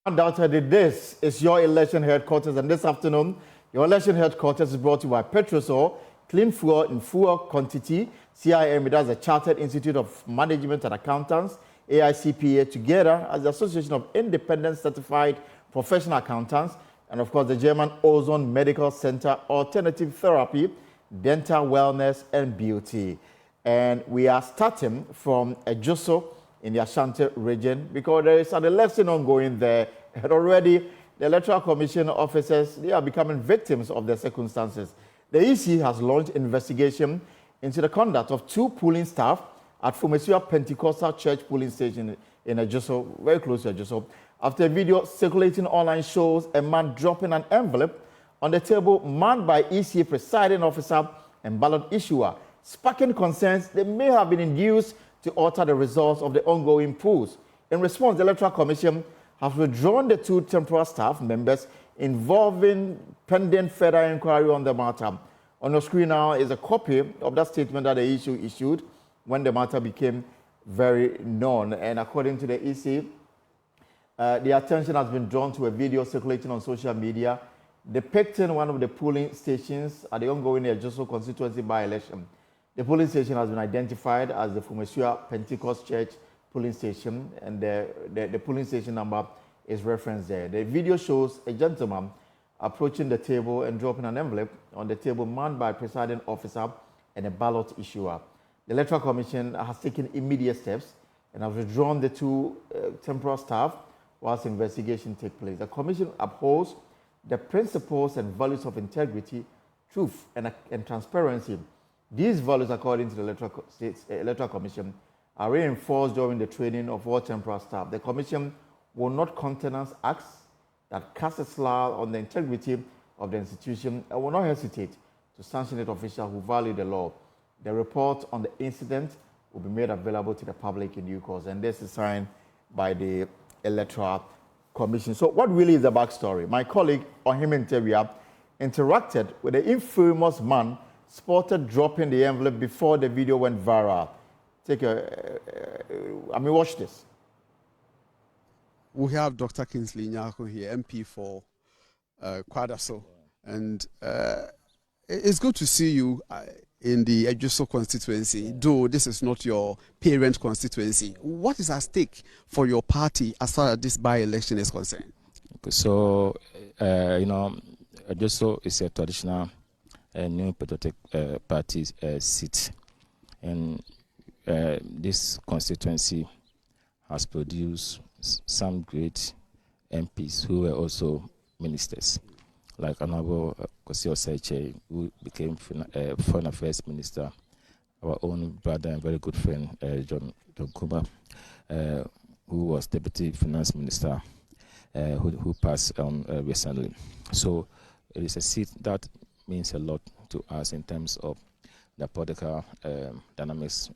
Undoubtedly, this is your election headquarters, and this afternoon, your election headquarters is brought to you by Petrosol, clean fuel in full quantity. CIM, that's the Chartered Institute of Management and Accountants, AICPA, together as the Association of Independent Certified Professional Accountants, and of course, the German Ozone Medical Center, Alternative Therapy, Dental Wellness, and Beauty. And we are starting from Ejoso in the Ashanti region because there is an election ongoing there. And already, the Electoral Commission officers, they are becoming victims of their circumstances. The EC has launched investigation into the conduct of 2 polling staff at Fumesua Pentecostal Church polling station in Ejoso, very close to Ejoso, after a video circulating online shows a man dropping an envelope on the table manned by EC presiding officer and ballot issuer, sparking concerns they may have been induced to alter the results of the ongoing polls. In response, the Electoral Commission has withdrawn the 2 temporary staff members involving pending further inquiry on the matter. On your screen now is a copy of that statement that the issue issued when the matter became very known. And according to the EC, the attention has been drawn to a video circulating on social media depicting one of the polling stations at the ongoing Ejoso constituency by-election. The polling station has been identified as the Fumesua Pentecost Church polling station, and the polling station number is referenced there. The video shows a gentleman approaching the table and dropping an envelope on the table manned by a presiding officer and a ballot issuer. The Electoral Commission has taken immediate steps and has withdrawn the 2 temporal staff whilst investigation takes place. The Commission upholds the principles and values of integrity, truth, and transparency. These values, according to the Electoral Commission, are reinforced during the training of all temporal staff. The Commission will not countenance acts that cast a slur on the integrity of the institution and will not hesitate to sanction officials who violate the law. The report on the incident will be made available to the public in due course, and this is signed by the Electoral Commission. So what really is the backstory? My colleague, Ohim Nteria, interacted with the infamous man spotted dropping the envelope before the video went viral. Watch this. We have Dr. Kingsley Nyako here, MP for Kwadaso, and it's good to see you in the Ejoso constituency, though this is not your parent constituency. What is at stake for your party as far as this by-election is concerned? Okay, so, Ejoso is a traditional New Patriotic Party seat, and this constituency has produced some great MPs who were also ministers, like Honorable Kwasi Oseiche, who became Foreign Affairs Minister, our own brother and very good friend, John Kuba, who was Deputy Finance Minister, who passed on recently. So it is a seat that means a lot to us in terms of the political dynamics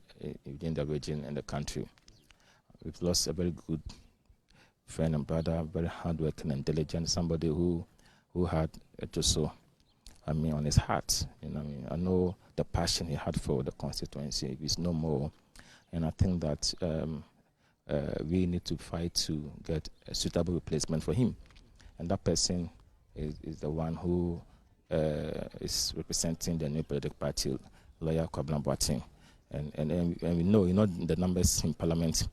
within the region and the country. We've lost a very good friend and brother, very hardworking and diligent, somebody who had Ejoso, on his heart. I know the passion he had for the constituency is no more, and I think that we need to fight to get a suitable replacement for him, and that person is the one who is representing the New Political Party, lawyer Kwabena Boateng, and we know, the numbers in Parliament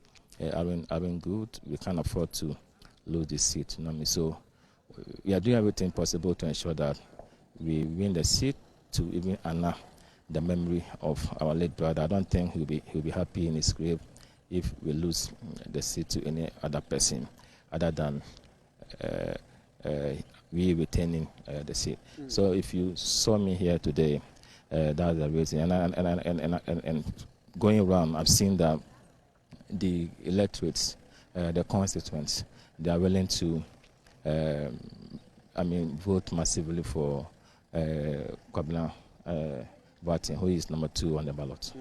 are been good. We can't afford to lose this seat. So we are doing everything possible to ensure that we win the seat to even honor the memory of our late brother. I don't think he'll be happy in his grave if we lose the seat to any other person other than we retaining the seat. So if you saw me here today, that's the reason. And going around, I've seen that the electorates, the constituents, they are willing to, vote massively for Kwabena Boateng, who is number 2 on the ballot.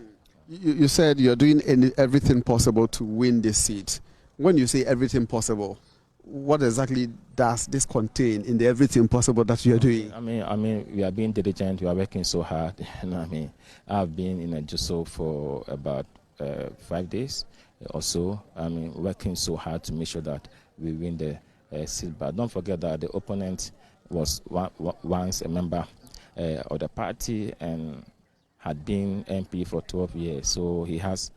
You said you're doing everything possible to win this seat. When you say everything possible, what exactly does this contain in the everything possible that you're doing? We are being diligent. We are working so hard. I've been in Ejoso for about 5 days or so. Working so hard to make sure that we win the seat. But don't forget that the opponent was once a member of the party and had been MP for 12 years. So he has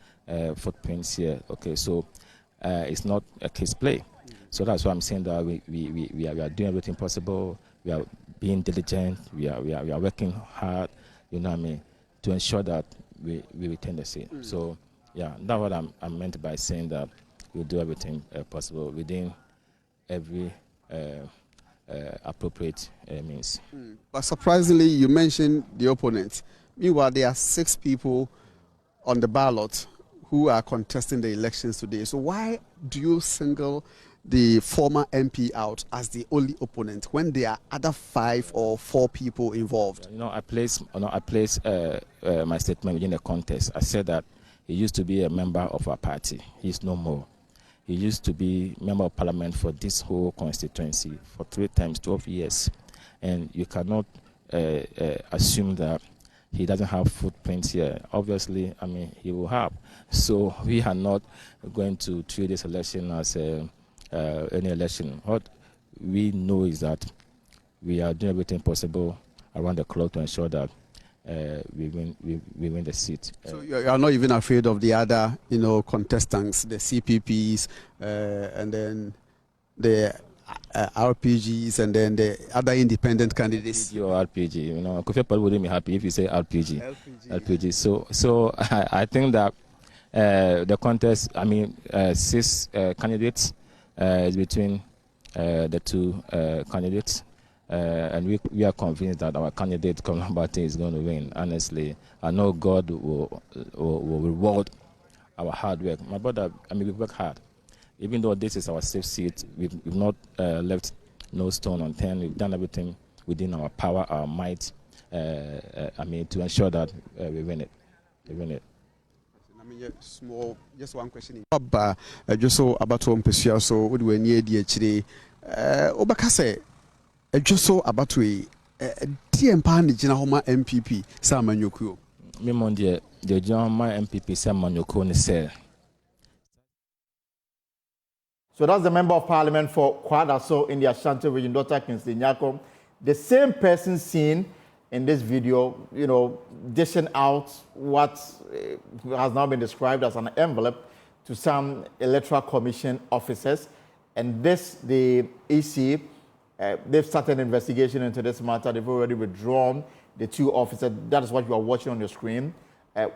footprints here. Okay, so it's not a case play. So that's why I'm saying that we are doing everything possible. We are being diligent. We are working hard, you know what I mean, to ensure that we retain the seat. So yeah, that's what I meant by saying that we'll do everything possible within every appropriate means. But surprisingly, you mentioned the opponent. Meanwhile, there are 6 people on the ballot who are contesting the elections today. So why do you single the former MP out as the only opponent when there are other 5 or 4 people involved? You know, I place my statement within the context. I said that he used to be a member of our party. He's no more. He used to be member of parliament for this whole constituency for 3 times 12 years. And you cannot assume that he doesn't have footprints here. Obviously, I mean, he will have. So we are not going to treat this election as any election. What we know is that we are doing everything possible around the clock to ensure that we win the seat. So you are not even afraid of the other, contestants, the CPPs, and then the RPGs, and then the other independent candidates. Your RPG, Kofi Paul wouldn't be happy if you say LPG. So I think that the contest, 6 candidates is between the 2 candidates. And we are convinced that our candidate, Gbande, is going to win. Honestly, I know God will reward our hard work. My brother, we work hard. Even though this is our safe seat, we've not left no stone unturned. We've done everything within our power, our might, to ensure that we win it. We win it. Small, just one question. Just so about to so what do we need today? Obakase. Just so about we TMP NPP Samanyoko. Mimondia, the German NPP Samanyoko say. So that's the Member of Parliament for Kwadaso in the Ashanti region, Dr. Kingsley Nyako. The same person seen in this video, dishing out what has now been described as an envelope to some electoral commission officers. And this, the EC, they've started an investigation into this matter. They've already withdrawn the 2 officers. That is what you are watching on your screen.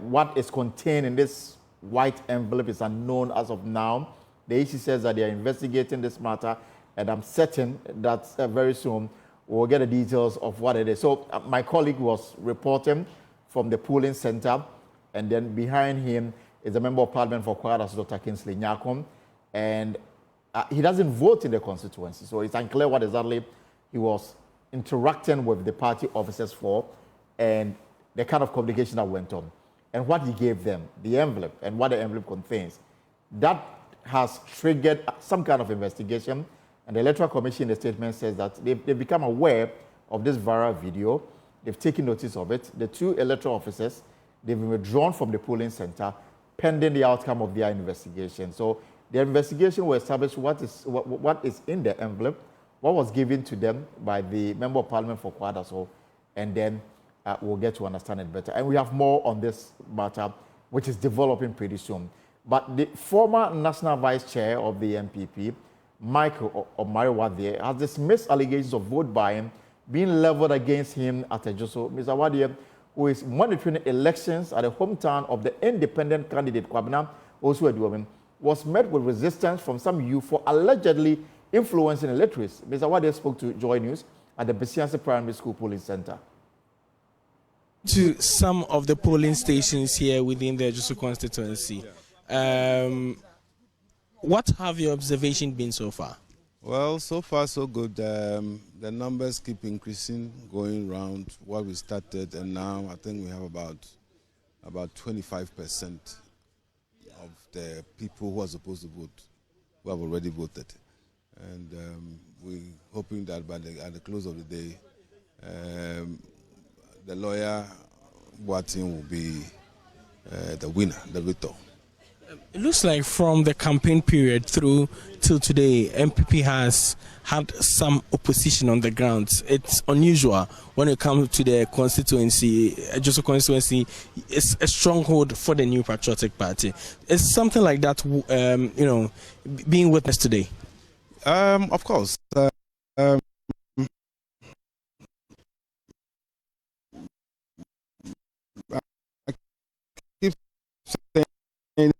What is contained in this white envelope is unknown as of now. The EC says that they are investigating this matter, and I'm certain that very soon we'll get the details of what it is. So my colleague was reporting from the polling center, and then behind him is a Member of Parliament for Kwadaso, Dr. Kingsley Nyako, and he doesn't vote in the constituency, so it's unclear what exactly he was interacting with the party officers for, and the kind of communication that went on, and what he gave them, the envelope, and what the envelope contains. That has triggered some kind of investigation, and the Electoral Commission in the statement says that they've become aware of this viral video. They've taken notice of it. The 2 electoral officers, they've been withdrawn from the polling center pending the outcome of their investigation. So their investigation will establish what is in the envelope, what was given to them by the Member of Parliament for Kwadaso, and then we'll get to understand it better. And we have more on this matter, which is developing pretty soon. But the former National Vice Chair of the NPP, Michael Omariwadie, has dismissed allegations of vote buying being leveled against him at Ejoso. Mr. Wadie, who is monitoring elections at the hometown of the independent candidate Kwabena Osuaduomen, was met with resistance from some youth for allegedly influencing electorates. Mr. Wadie spoke to Joy News at the Besiansi Primary School Polling Center. To some of the polling stations here within the Ejoso constituency. What have your observation been so far? Well, so far so good. The numbers keep increasing, going around what we started, and now I think we have about 25% of the people who are supposed to vote who have already voted, and we're hoping that at the close of the day, the lawyer Boatin will be the winner, the victor. It looks like from the campaign period through till today, NPP has had some opposition on the ground. It's unusual when it comes to the constituency. Just a constituency is a stronghold for the New Patriotic Party. Is something like that, being witnessed today? Of course. I keep saying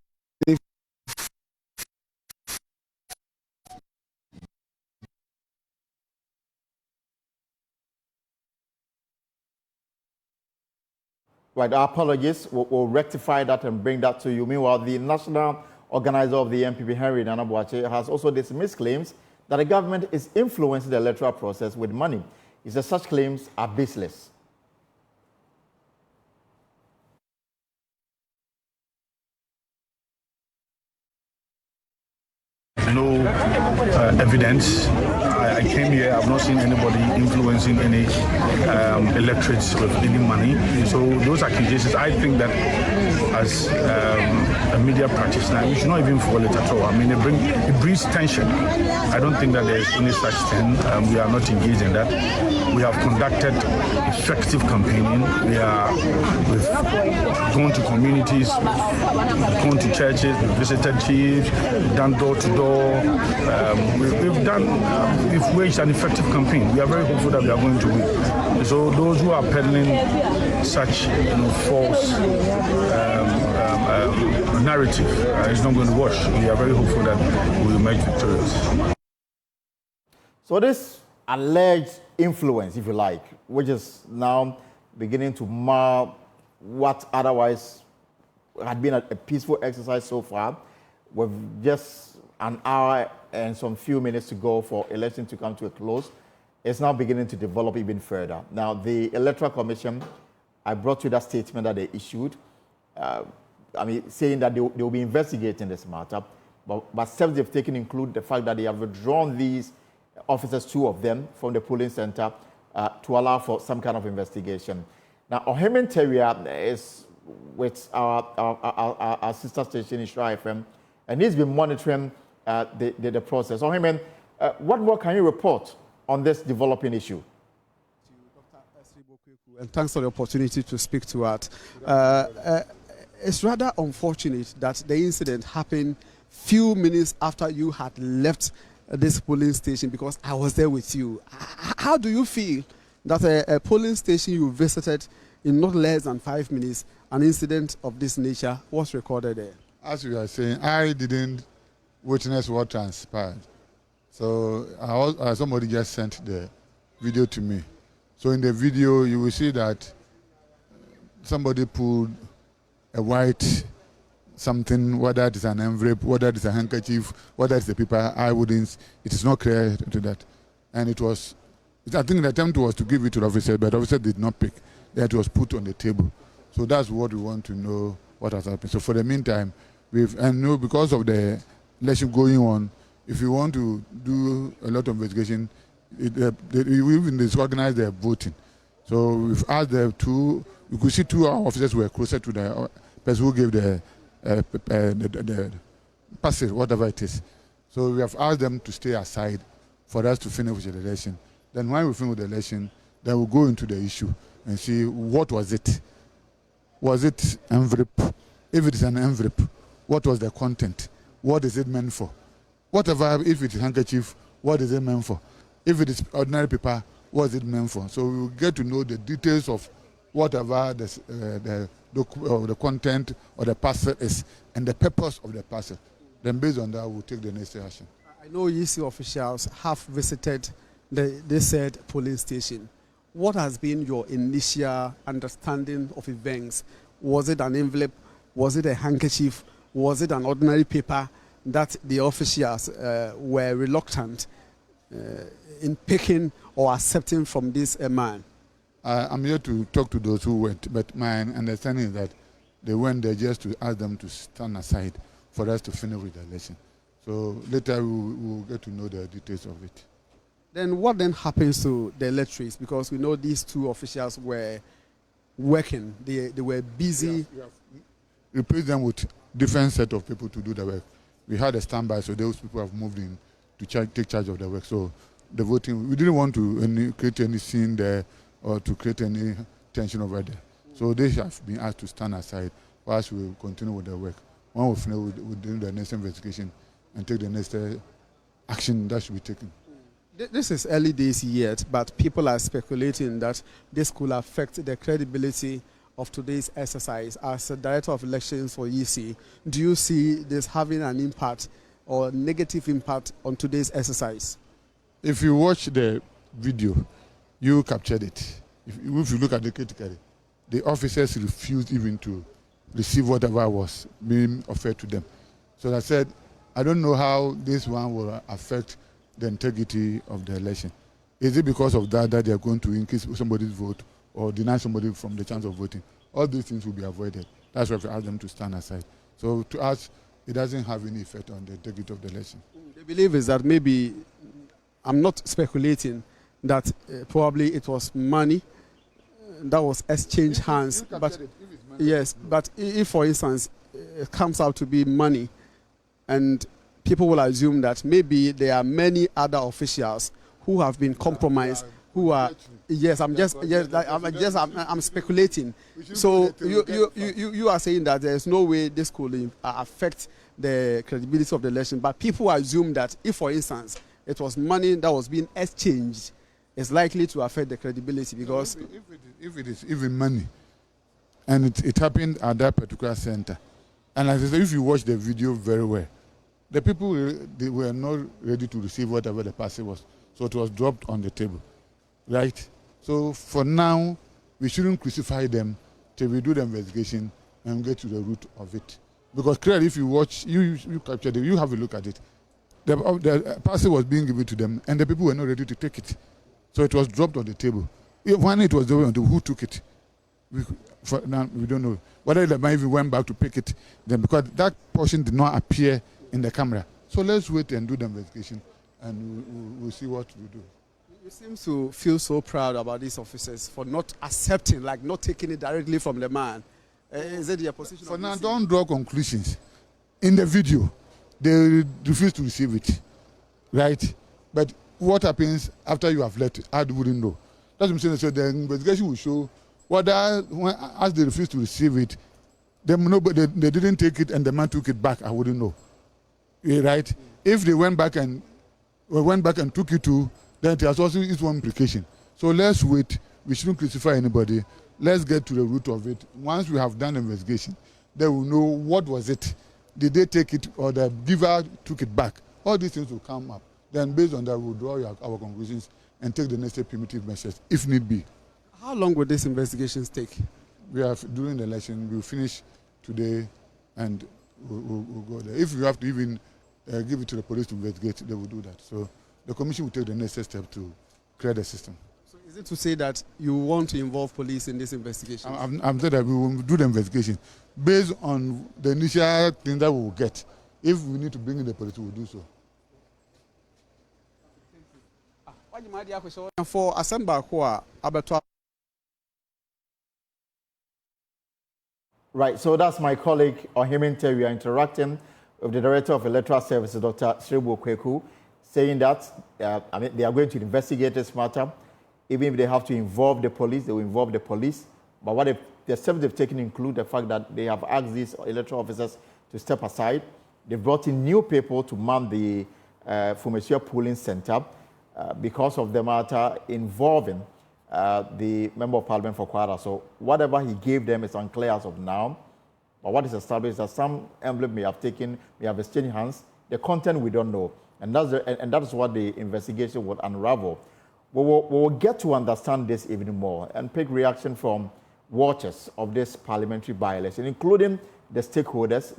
Right, our apologies. We'll rectify that and bring that to you. Meanwhile, the national organizer of the NPP, Henry Nana Boakye, has also dismissed claims that the government is influencing the electoral process with money. He says such claims are baseless. No evidence. I came here, I've not seen anybody influencing any electorates with any money. So those accusations, I think that as a media practitioner, we should not even follow it at all. I mean, it breeds tension. I don't think that there's any such thing. We are not engaged in that. We have conducted effective campaigning. We've gone to communities, we've gone to churches, we've visited chiefs, we've done door to door. We've waged an effective campaign. We are very hopeful that we are going to win. So those who are peddling such false narrative is not going to wash. We are very hopeful that we will emerge victorious. So this alleged influence, if you like, which is now beginning to mar what otherwise had been a peaceful exercise so far, with just an hour and some few minutes to go for election to come to a close, it's now beginning to develop even further. Now, the Electoral Commission, I brought you that statement that they issued, saying that they will be investigating this matter, but steps they've taken include the fact that they have withdrawn these officers, 2 of them, from the polling center to allow for some kind of investigation. Now, Ohemen Teria is with our sister station, Ishra FM, and he's been monitoring the process. Ohemen, what more can you report on this developing issue? And thanks for the opportunity to speak to us. It's rather unfortunate that the incident happened few minutes after you had left this polling station, because I was there with you. How do you feel that a polling station you visited in not less than 5 minutes, an incident of this nature was recorded there? As you are saying, I didn't witness what transpired. So somebody just sent the video to me. So in the video, you will see that somebody pulled a white something, whether it is an envelope, whether it is a handkerchief, whether it's a paper. It is not clear to that. And I think the attempt was to give it to the officer, but the officer did not pick. That was put on the table. So that's what we want to know, what has happened. So for the meantime, because of the election going on, if you want to do a lot of investigation, we even disorganize their voting. So we've asked the 2, you could see 2 of our officers were closer to the person who gave the passage, whatever it is. So we have asked them to stay aside for us to finish with the election. Then when we finish with the election, then we'll go into the issue and see what was it. Was it envelope? If it is an envelope, what was the content? What is it meant for? Whatever, if it is handkerchief, what is it meant for? If it is ordinary paper, what is it meant for? So we will get to know the details of whatever the content or the parcel is and the purpose of the parcel. Then based on that, we'll take the next action. I know EC officials have visited the said polling station. What has been your initial understanding of events? Was it an envelope? Was it a handkerchief? Was it an ordinary paper that the officials were reluctant in picking or accepting from this man? I'm here to talk to those who went, but my understanding is that they went there just to ask them to stand aside for us to finish with the election. So later we'll get to know the details of it. Then what then happens to the electorates? Because we know these 2 officials were working. They were busy. We replace them with different set of people to do the work. We had a standby, so those people have moved in to take charge of the work. So the voting, we didn't want to create any scene there or to create any tension over there. So they have been asked to stand aside whilst we will continue with the work. When we finish, we'll do the next investigation and take the next action that should be taken. This is early days yet, but people are speculating that this could affect the credibility of today's exercise. As a director of elections for EC, do you see this having an impact or negative impact on today's exercise? If you watch the video, you captured it. If you look at it critically, the officers refused even to receive whatever was being offered to them. So I said, I don't know how this one will affect the integrity of the election. Is it because of that they are going to increase somebody's vote or deny somebody from the chance of voting? All these things will be avoided. That's why we ask them to stand aside. So to us, it doesn't have any effect on the integrity of the election. The belief is that maybe, I'm not speculating, that probably it was money that was exchanged hands. But yes, but if for instance, it comes out to be money, and people will assume that maybe there are many other officials who have been compromised, who are, yes, I'm speculating. So you are saying that there is no way this could affect the credibility of the election, but people assume that if, for instance, it was money that was being exchanged, it's likely to affect the credibility because... If it is even money, and it happened at that particular center, and as I said, if you watch the video very well, the people, they were not ready to receive whatever the parcel was. So it was dropped on the table, right? So for now, we shouldn't crucify them till we do the investigation and get to the root of it. Because clearly, if you watch, you captured it, you have a look at it. The parcel was being given to them, and the people were not ready to take it. So it was dropped on the table. When it was there, who took it? Now, we don't know. Whether the man even went back to pick it, then because that portion did not appear in the camera. So let's wait and do the investigation, and we'll see what we do. You seem to feel so proud about these officers for not accepting, like not taking it directly from the man. Is it your position? For now, don't draw conclusions. In the video, they refuse to receive it, right? But what happens after you have left? I wouldn't know. That's what I'm saying. So the investigation will show whether, as they refuse to receive it, they didn't take it and the man took it back. I wouldn't know. Right? If they went back and took it too, then it has also its own implication. So let's wait. We shouldn't crucify anybody. Let's get to the root of it. Once we have done the investigation, then we'll know what was it. Did they take it or the giver took it back? All these things will come up. Then based on that, we'll draw our conclusions and take the necessary primitive measures if need be. How long will these investigations take? We have, during the election, we'll finish today and we'll go there. If we have to even give it to the police to investigate, they will do that. So the commission will take the necessary step to clear the system. So is it to say that you want to involve police in this investigation? I'm saying that we will do the investigation based on the initial thing that we will get. If we need to bring in the police, we will do so. For Asamba, right, so that's my colleague Ohiminte. We are interacting with the Director of Electoral Services, Dr. Sribu Kweku, saying that they are going to investigate this matter. Even if they have to involve the police, they will involve the police. But what the steps they've taken include the fact that they have asked these electoral officers to step aside. They brought in new people to man the Fumesia polling center because of the matter involving the Member of Parliament for Kwara. So whatever he gave them is unclear as of now. But what is established is that some emblem may have exchanged hands. The content we don't know. And that is what the investigation will unravel. We'll get to understand this even more and pick reaction from watchers of this parliamentary by-election, including the stakeholders,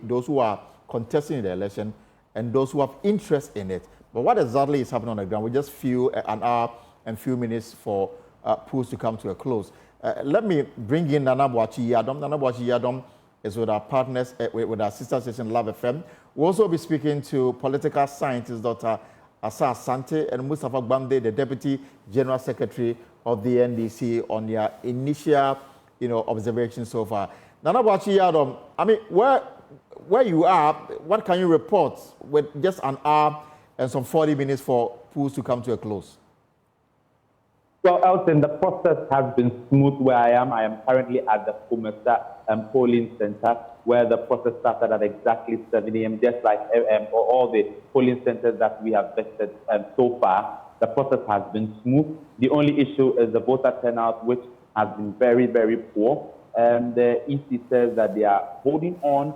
those who are contesting the election, and those who have interest in it. But what exactly is happening on the ground? We just an hour and few minutes for polls to come to a close. Let me bring in Nana Boachi Yadom. Nana Boachi Yadom is with our partners, with our sister station Love FM. We'll also be speaking to political scientist Dr. Asa Asante and Mustafa Gbande, the Deputy General Secretary of the NDC, on their initial, observations so far. Nana Boachi Yadom, I mean, where you are, what can you report with just an hour and some 40 minutes for polls to come to a close? Well, Elton, the process has been smooth where I am. I am currently at the Fumesta polling center, where the process started at exactly 7 a.m., just like all the polling centers that we have visited so far. The process has been smooth. The only issue is the voter turnout, which has been very, very poor. The EC says that they are holding on,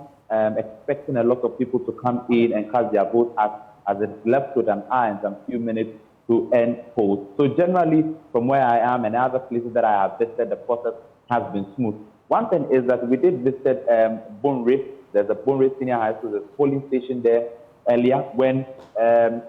expecting a lot of people to come in and cast their vote as it's left with an hour and some few minutes to end polls. So generally, from where I am and other places that I have visited, the process has been smooth. One thing is that we did visit Bonre. There's a Bonre Senior High School, there's a polling station there earlier when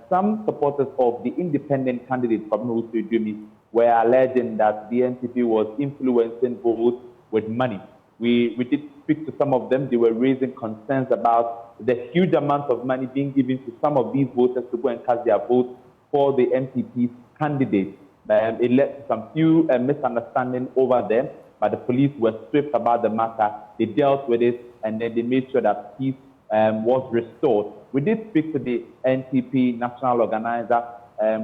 some supporters of the independent candidate, Kwabena Usui, were alleging that the NPP was influencing votes with money. We did speak to some of them. They were raising concerns about the huge amount of money being given to some of these voters to go and cast their votes for the NPP's candidate. It led to some few misunderstandings over there, but the police were swift about the matter. They dealt with it, and then they made sure that peace was restored. We did speak to the NPP national organizer,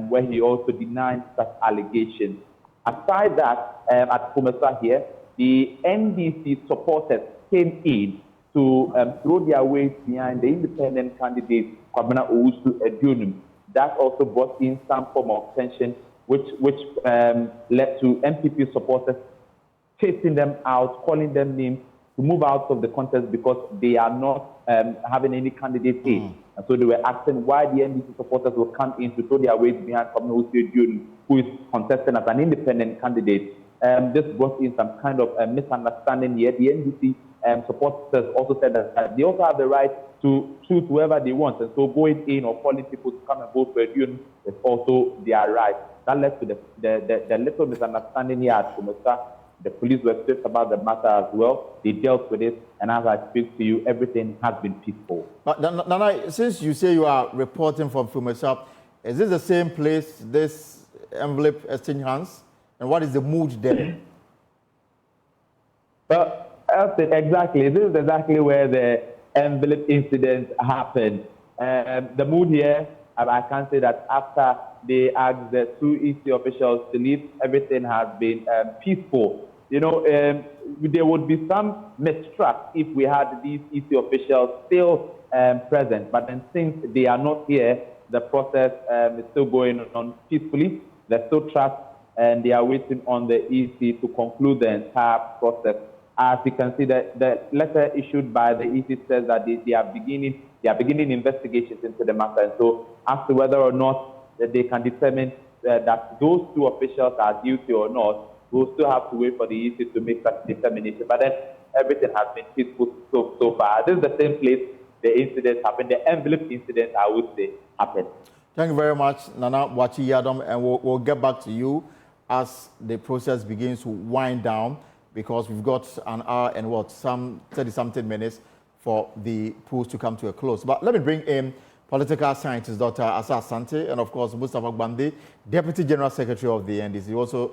where he also denied such allegations. Aside that, at Fumesta here, the NDC supporters came in to throw their weight behind the independent candidate, Kwabena Owusu-Aduonum. That also brought in some form of tension, which led to NPP supporters chasing them out, calling them names to move out of the contest because they are not having any candidate in. And so they were asking why the NDC supporters will come in to throw their weight behind Kwabena Owusu-Aduonum, who is contesting as an independent candidate. This brought in some kind of misunderstanding here. The NDC supporters also said that they also have the right to choose whoever they want. And so going in or calling people to come and vote for Aduonum is also their right. That led to the little misunderstanding here at Fumesta. The police were swift about the matter as well. They dealt with it. And as I speak to you, everything has been peaceful. But Nana, since you say you are reporting from Fumesta, is this the same place this envelope exchange hands? And what is the mood there? Well, exactly. This is exactly where the envelope incident happened. The mood here, I can say that after they asked the two EC officials to leave, everything has been peaceful. You know, there would be some mistrust if we had these EC officials still present. But then since they are not here, the process is still going on peacefully. There's still trust, and they are waiting on the EC to conclude the entire process. As you can see, the letter issued by the EC says that they are beginning investigations into the matter. And so, as to whether or not that they can determine that those two officials are guilty or not, we'll still have to wait for the EC to make such determination. But then everything has been peaceful so far. This is the same place the incident happened. The envelope incident, I would say, happened. Thank you very much, Nana Wachi Yadom, and we'll get back to you as the process begins to wind down, because we've got an hour and some 30-something minutes for the polls to come to a close. But let me bring in political scientist Dr. Asa Asante and, of course, Mustafa Gbande, Deputy General Secretary of the NDC, also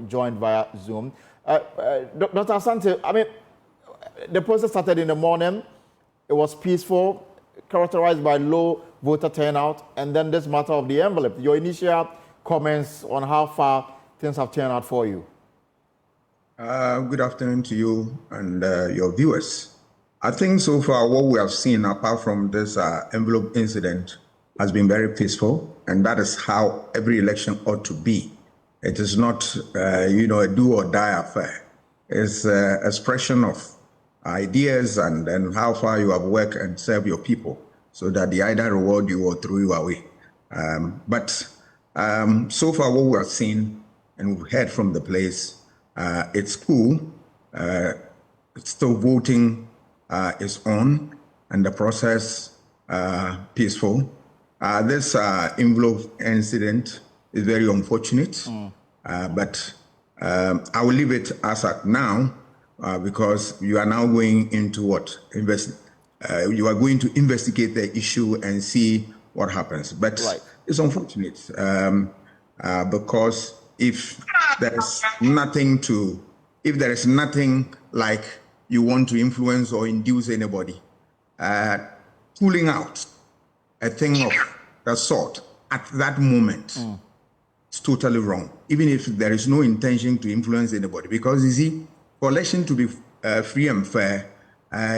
joined via Zoom. Dr. Asante, I mean, the process started in the morning. It was peaceful, characterized by low voter turnout, and then this matter of the envelope. Your initial comments on how far things have turned out for you. Good afternoon to you and your viewers. I think so far what we have seen, apart from this envelope incident, has been very peaceful, and that is how every election ought to be. It is not, a do or die affair. It's an expression of ideas and how far you have worked and served your people, so that they either reward you or throw you away. But so far what we have seen and we've heard from the place, it's cool. It's still voting is on, and the process peaceful. This envelope incident is very unfortunate, but I will leave it as at now because you are now going into what? You are going to investigate the issue and see what happens. But it's unfortunate because if there is nothing like you want to influence or induce anybody, pulling out a thing of the sort at that moment, it's totally wrong, even if there is no intention to influence anybody. Because you see, for election to be free and fair,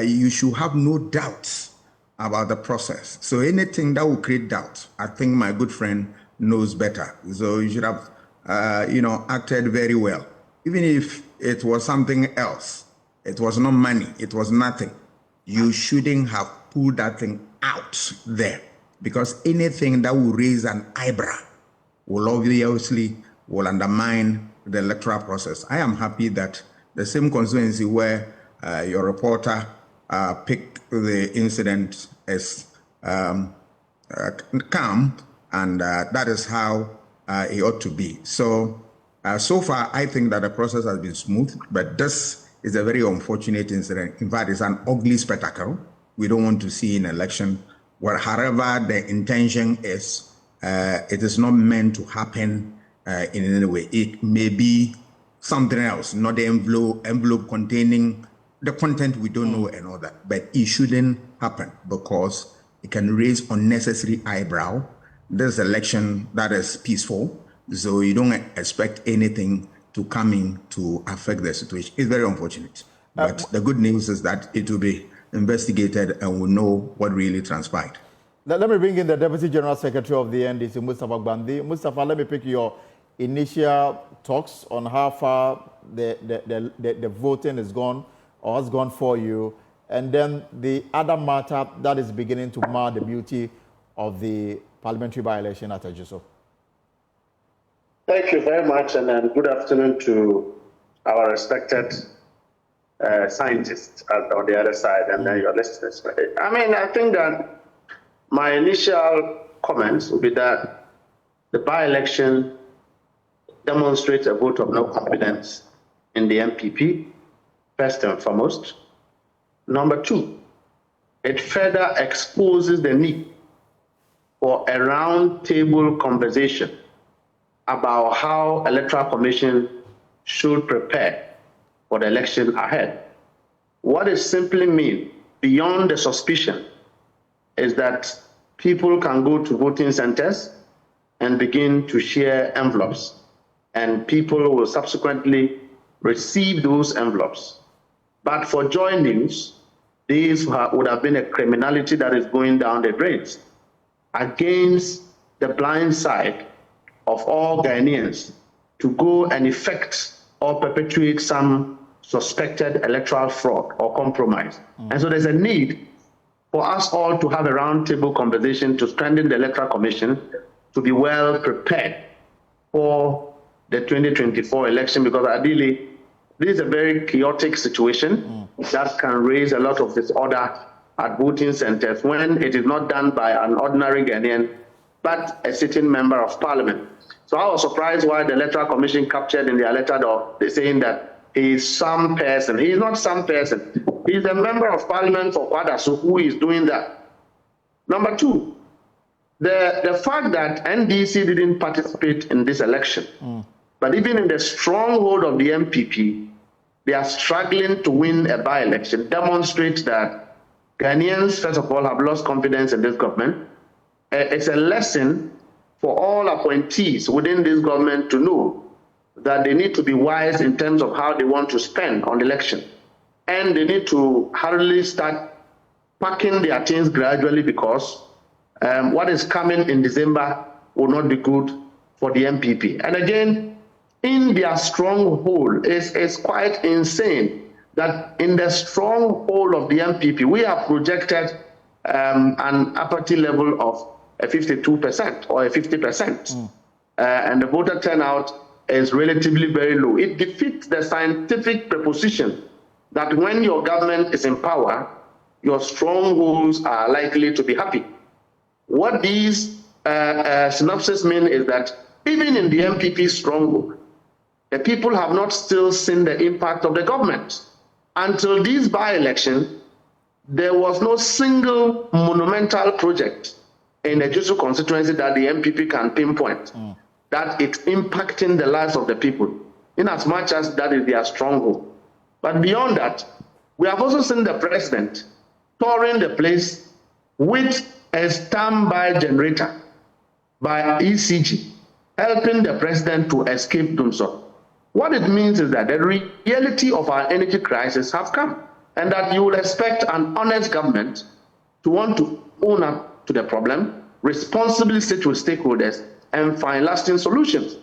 you should have no doubts about the process. So anything that will create doubt, I think my good friend knows better. So you should have, acted very well. Even if it was something else, it was not money, it was nothing, you shouldn't have pulled that thing out there. Because anything that will raise an eyebrow will obviously undermine the electoral process. I am happy that the same constituency where your reporter picked the incident as calm, and that is how it ought to be. So, so far, I think that the process has been smooth, but this is a very unfortunate incident. In fact, it's an ugly spectacle we don't want to see in election, where however the intention is, it is not meant to happen in any way. It may be something else, not the envelope containing the content we don't know and all that. But it shouldn't happen because it can raise unnecessary eyebrow. This election that is peaceful, so you don't expect anything to come in to affect the situation. It's very unfortunate. But the good news is that it will be investigated and we'll know what really transpired. Let me bring in the Deputy General Secretary of the NDC, Mustafa Gbande. Mustafa, let me pick your initial talks on how far the voting is gone or has gone for you, and then the other matter that is beginning to mar the beauty of the parliamentary by-election at Ejuso. Thank you very much, and good afternoon to our respected scientists on the other side and your listeners. I think that my initial comments will be that the by-election demonstrates a vote of no confidence in the NPP, first and foremost. Number two, it further exposes the need for a round-table conversation about how Electoral Commission should prepare for the election ahead. What it simply means, beyond the suspicion, is that people can go to voting centers and begin to share envelopes, and people will subsequently receive those envelopes. But for Joy News, this would have been a criminality that is going down the drains against the blind side of all Ghanaians to go and effect or perpetuate some suspected electoral fraud or compromise. And so there's a need for us all to have a roundtable conversation to strengthen the Electoral Commission to be well prepared for the 2024 election, because ideally, this is a very chaotic situation that can raise a lot of disorder at voting centers when it is not done by an ordinary Ghanaian, but a sitting member of parliament. So I was surprised why the Electoral Commission captured in their letter, they're saying that he is some person. He is not some person. He is a member of parliament for Kwadaso who is doing that. Number two, the fact that NDC didn't participate in this election, but even in the stronghold of the NPP, they are struggling to win a by-election, demonstrates that Ghanaians, first of all, have lost confidence in this government. It's a lesson for all appointees within this government to know that they need to be wise in terms of how they want to spend on election. And they need to hurriedly start packing their things gradually, because what is coming in December will not be good for the NPP. And again, in their stronghold, it's quite insane that in the stronghold of the NPP, we have projected an apathy level of a 52% or a 50%. And the voter turnout is relatively very low. It defeats the scientific proposition that when your government is in power, your strongholds are likely to be happy. What these synopses mean is that even in the NPP stronghold, the people have not still seen the impact of the government. Until this by-election, there was no single monumental project in the Ejuso constituency that the NPP can pinpoint that it's impacting the lives of the people, in as much as that is their stronghold. But beyond that, we have also seen the president touring the place with a standby generator by ECG, helping the president to escape Dumsor. What it means is that the reality of our energy crisis have come, and that you will expect an honest government to want to own up to the problem, responsibly sit with stakeholders, and find lasting solutions.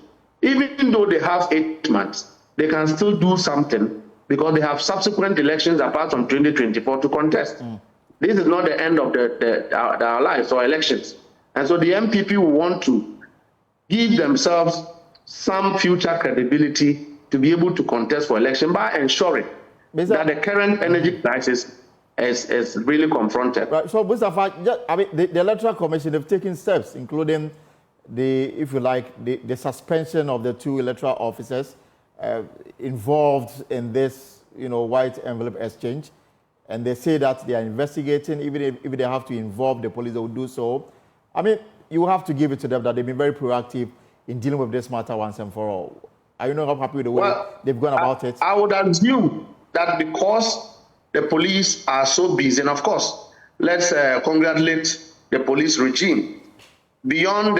Even though they have 8 months, they can still do something because they have subsequent elections apart from 2024 to contest. This is not the end of our lives or elections. And so the NPP will want to give themselves some future credibility to be able to contest for election by ensuring that the current energy crisis is really confronted. Right. So, Mustafa, the Electoral Commission have taken steps, including if you like, the suspension of the 2 electoral officers involved in this, white envelope exchange. And they say that they are investigating, even if they have to involve the police, they will do so. I mean, you have to give it to them that they've been very proactive in dealing with this matter once and for all. Are you not happy with the way they've gone about it? I would assume that because the police are so busy, and of course, let's congratulate the police regime. Beyond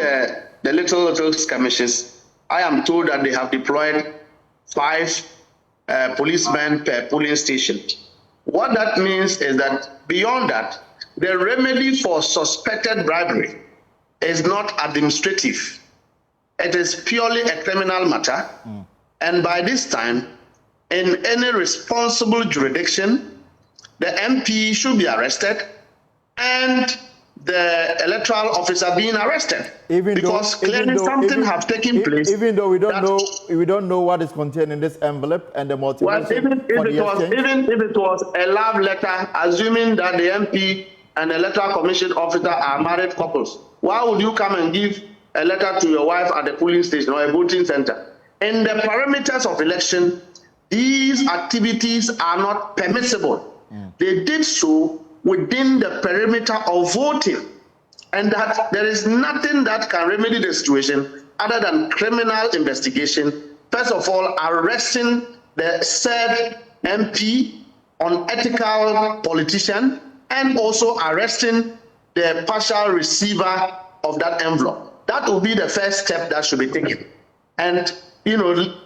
the little skirmishes, I am told that they have deployed 5 policemen per polling station. What that means is that beyond that, the remedy for suspected bribery is not administrative. It is purely a criminal matter. And by this time, in any responsible jurisdiction, the MP should be arrested and the electoral officer being arrested. Clearly something has taken place. Even though we don't know what is contained in this envelope and the motivation. Even if it was a love letter, assuming that the MP and the electoral commission officer are married couples, why would you come and give a letter to your wife at the polling station or a voting center? In the parameters of election, these activities are not permissible. They did so within the perimeter of voting, and that there is nothing that can remedy the situation other than criminal investigation. First of all, arresting the said MP, unethical politician, and also arresting the partial receiver of that envelope. That will be the first step that should be taken. And,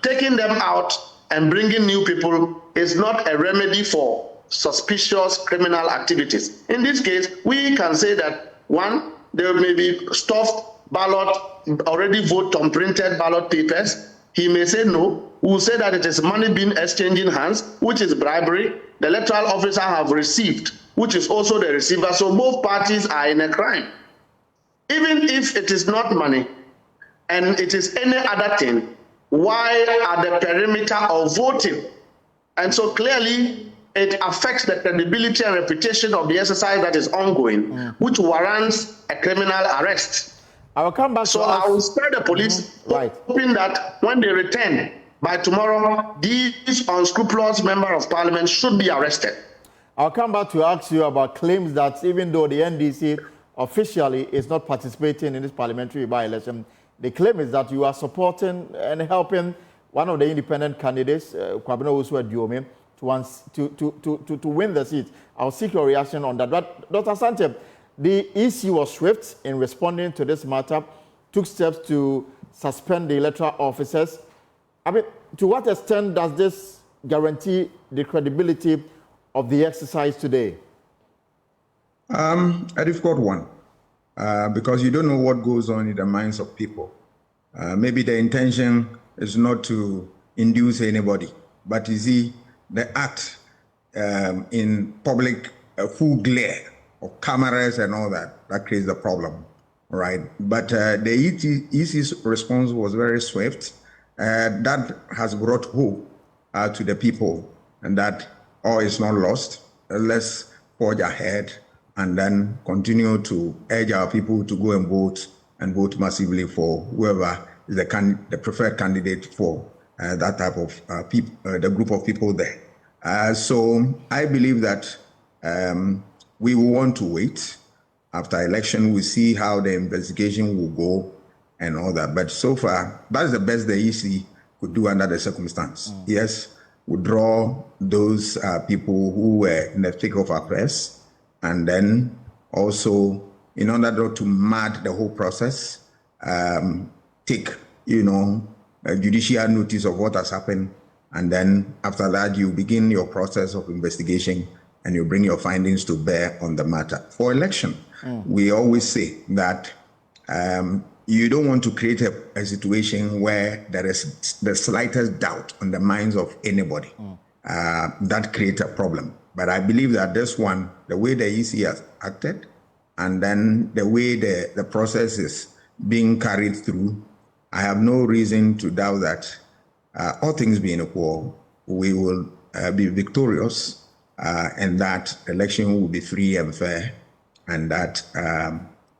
taking them out and bringing new people is not a remedy for suspicious criminal activities. In this case, we can say that, 1, there may be stuffed ballot, already vote on printed ballot papers. He may say no. We will say that it is money being exchanged in hands, which is bribery. The electoral officer have received, which is also the receiver. So both parties are in a crime. Even if it is not money and it is any other thing, why are the perimeter of voting? And so clearly, it affects the credibility and reputation of the exercise that is ongoing, which warrants a criminal arrest. I will come back so I will spare the police, hoping that when they return by tomorrow, these unscrupulous member of parliament should be arrested. I'll come back to ask you about claims that even though the NDC officially is not participating in this parliamentary by-election, the claim is that you are supporting and helping one of the independent candidates, Kwabena Osu-Aduome, to win the seat. I'll seek your reaction on that. But Dr. Asante, the EC was swift in responding to this matter, took steps to suspend the electoral officers. I mean, to what extent does this guarantee the credibility of the exercise today? A difficult one, because you don't know what goes on in the minds of people. Maybe the intention is not to induce anybody, but you see, the act in public full glare of cameras and all that creates the problem, right? But the EC's response was very swift. That has brought hope to the people, and that all is not lost. Let's forge ahead and then continue to urge our people to go and vote massively for whoever is the preferred candidate for that type of people, the group of people there. So I believe that we will want to wait. After election, we'll see how the investigation will go and all that. But so far, that's the best the EC could do under the circumstance. Yes, withdraw those people who were in the thick of affairs and then also, in order not to mud the whole process, take, a judicial notice of what has happened, and then after that, you begin your process of investigation and you bring your findings to bear on the matter. For election, we always say that you don't want to create a situation where there is the slightest doubt on the minds of anybody. That creates a problem. But I believe that this one, the way the EC has acted, and then the way the process is being carried through, I have no reason to doubt that all things being equal, we will be victorious, and that election will be free and fair, and that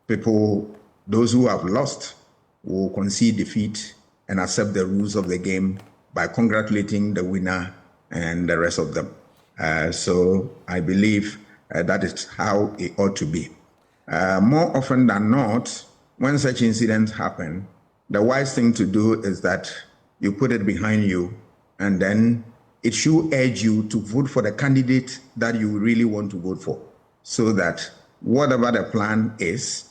people, those who have lost, will concede defeat and accept the rules of the game by congratulating the winner and the rest of them. So I believe that is how it ought to be. More often than not, when such incidents happen, the wise thing to do is that you put it behind you, and then it should urge you to vote for the candidate that you really want to vote for, so that whatever the plan is,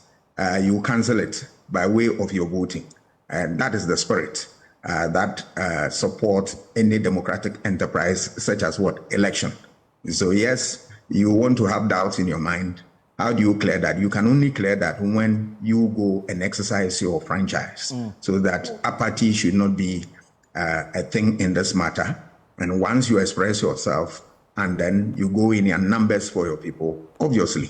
you cancel it by way of your voting. And that is the spirit that supports any democratic enterprise, such as what? Election. So yes, you want to have doubts in your mind. How do you clear that? You can only clear that when you go and exercise your franchise, so that apathy should not be a thing in this matter. And once you express yourself and then you go in your numbers for your people, obviously,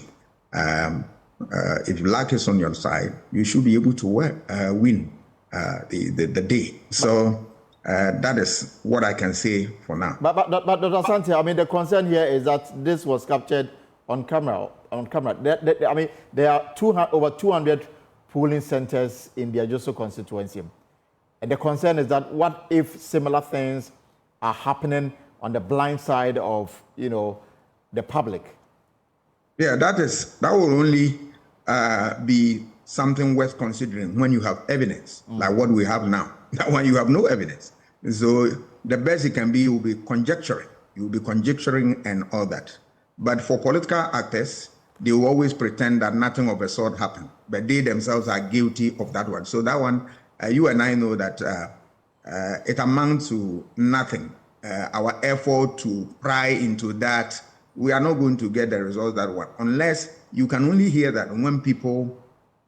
if luck is on your side, you should be able to win the day. So that is what I can say for now. But Dr. Santi, I mean, the concern here is that this was captured on camera. I mean, there are over 200 polling centers in the Adjoso constituency. And the concern is that what if similar things are happening on the blind side of, the public? Yeah, that will only be something worth considering when you have evidence, like what we have now. That one, you have no evidence. So the best it can be, you'll be conjecturing. You'll be conjecturing and all that. But for political actors, they will always pretend that nothing of the sort happened, but they themselves are guilty of that one. So that one, you and I know that it amounts to nothing. Our effort to pry into that, we are not going to get the results that one, unless you can only hear that when people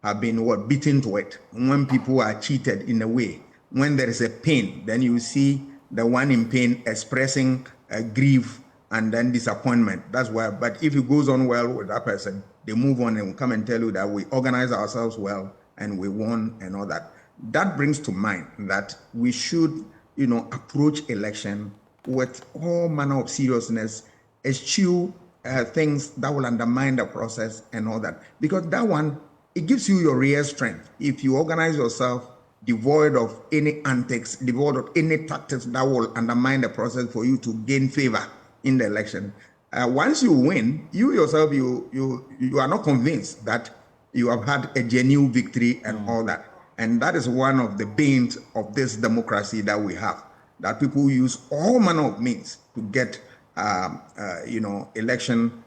have been beaten to it, when people are cheated in a way, when there is a pain, then you see the one in pain expressing grief and then disappointment. That's why. But if it goes on well with that person, they move on and will come and tell you that we organize ourselves well and we won and all that. That brings to mind that we should, approach election with all manner of seriousness, eschew things that will undermine the process and all that. Because that one, it gives you your real strength. If you organize yourself devoid of any antics, devoid of any tactics that will undermine the process for you to gain favor in the election. Once you win, you yourself, you are not convinced that you have had a genuine victory and all that. And that is one of the banes of this democracy that we have, that people use all manner of means to get, election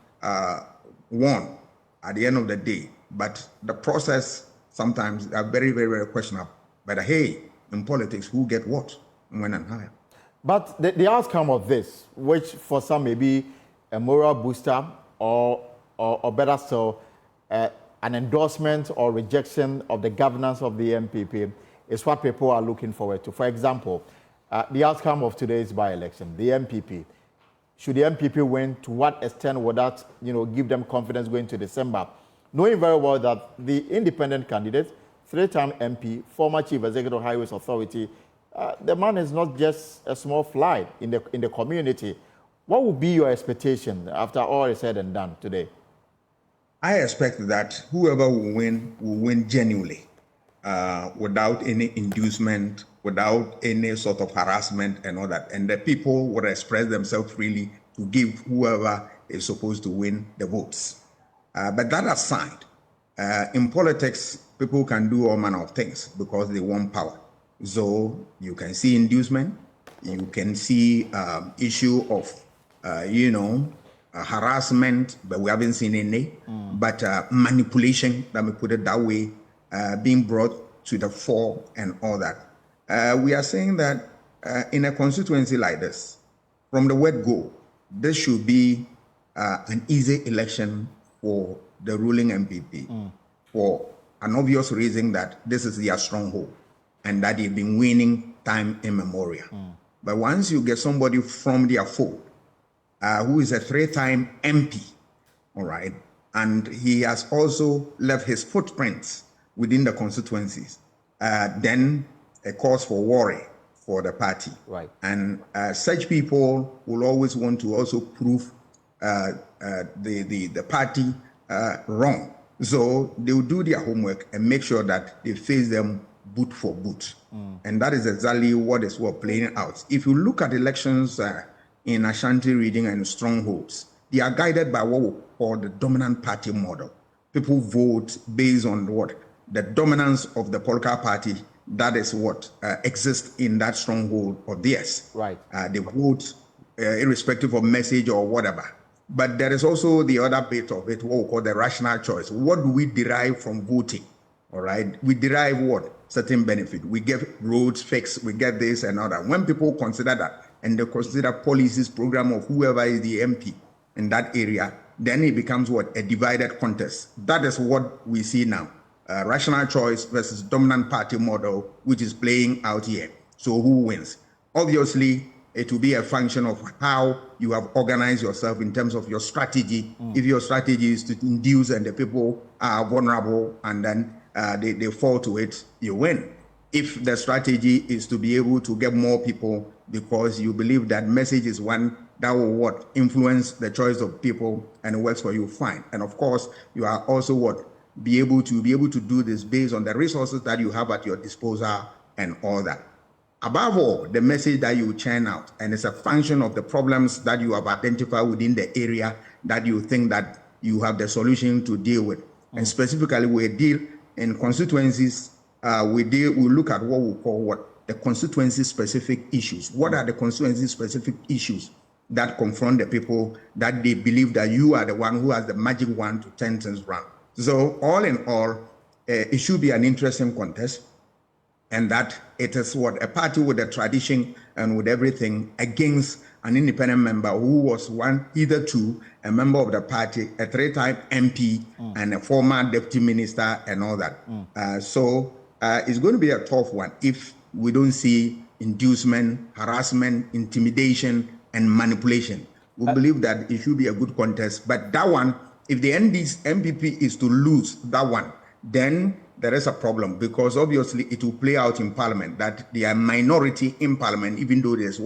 won at the end of the day. But the process sometimes are very, very, very questionable. But hey, in politics, who get what, when and how? But the outcome of this, which for some may be a moral booster or better still, an endorsement or rejection of the governance of the NPP, is what people are looking forward to. For example, the outcome of today's by-election, the NPP. Should the NPP win, to what extent would that give them confidence going to December? Knowing very well that the independent candidate, three-time MP, former Chief Executive Highways Authority, the man is not just a small fly in the community. What would be your expectation after all is said and done today? I expect that whoever will win genuinely, without any inducement, without any sort of harassment and all that. And the people will express themselves freely to give whoever is supposed to win the votes. But that aside, in politics, people can do all manner of things because they want power. So you can see inducement, you can see issue of, harassment, but we haven't seen any, but manipulation, let me put it that way, being brought to the fore and all that. We are saying that in a constituency like this, from the word go, this should be an easy election for the ruling NPP for an obvious reason that this is their stronghold and that they've been winning time immemorial. But once you get somebody from their fold, who is a 3-time MP, all right, and he has also left his footprints within the constituencies, then a cause for worry for the party. Right. And such people will always want to also prove the party wrong. So they will do their homework and make sure that they face them boot for boot. And that is exactly what is playing out. If you look at elections in Ashanti region and strongholds, they are guided by what we call the dominant party model. People vote based on what? The dominance of the political party. That is what exists in that stronghold of theirs. Right. They vote irrespective of message or whatever. But there is also the other bit of it, what we call the rational choice. What do we derive from voting? All right. We derive what? Certain benefit. We get roads fixed, we get this and other. When people consider that and they consider policies, program of whoever is the MP in that area, then it becomes what? A divided contest. That is what we see now. Rational choice versus dominant party model, which is playing out here. So who wins? Obviously, it will be a function of how you have organized yourself in terms of your strategy. If your strategy is to induce and the people are vulnerable and then they fall to it, you win. If the strategy is to be able to get more people because you believe that message is one that will influence the choice of people and it works for you, fine. And of course, you are also be able to do this based on the resources that you have at your disposal and all that. Above all, the message that you churn out, and it's a function of the problems that you have identified within the area that you think that you have the solution to deal with. And specifically, we deal in constituencies, we look at what we call the constituency-specific issues. What are the constituency-specific issues that confront the people that they believe that you are the one who has the magic wand to turn things around? So all in all, it should be an interesting contest. And that it is a party with a tradition and with everything against an independent member who was hitherto a member of the party, a 3-time MP and a former deputy minister and all that. So it's going to be a tough one if we don't see inducement, harassment, intimidation, and manipulation. We believe that it should be a good contest. But that one, if the NPP is to lose that one, then there is a problem because obviously it will play out in Parliament that they are minority in Parliament, even though there's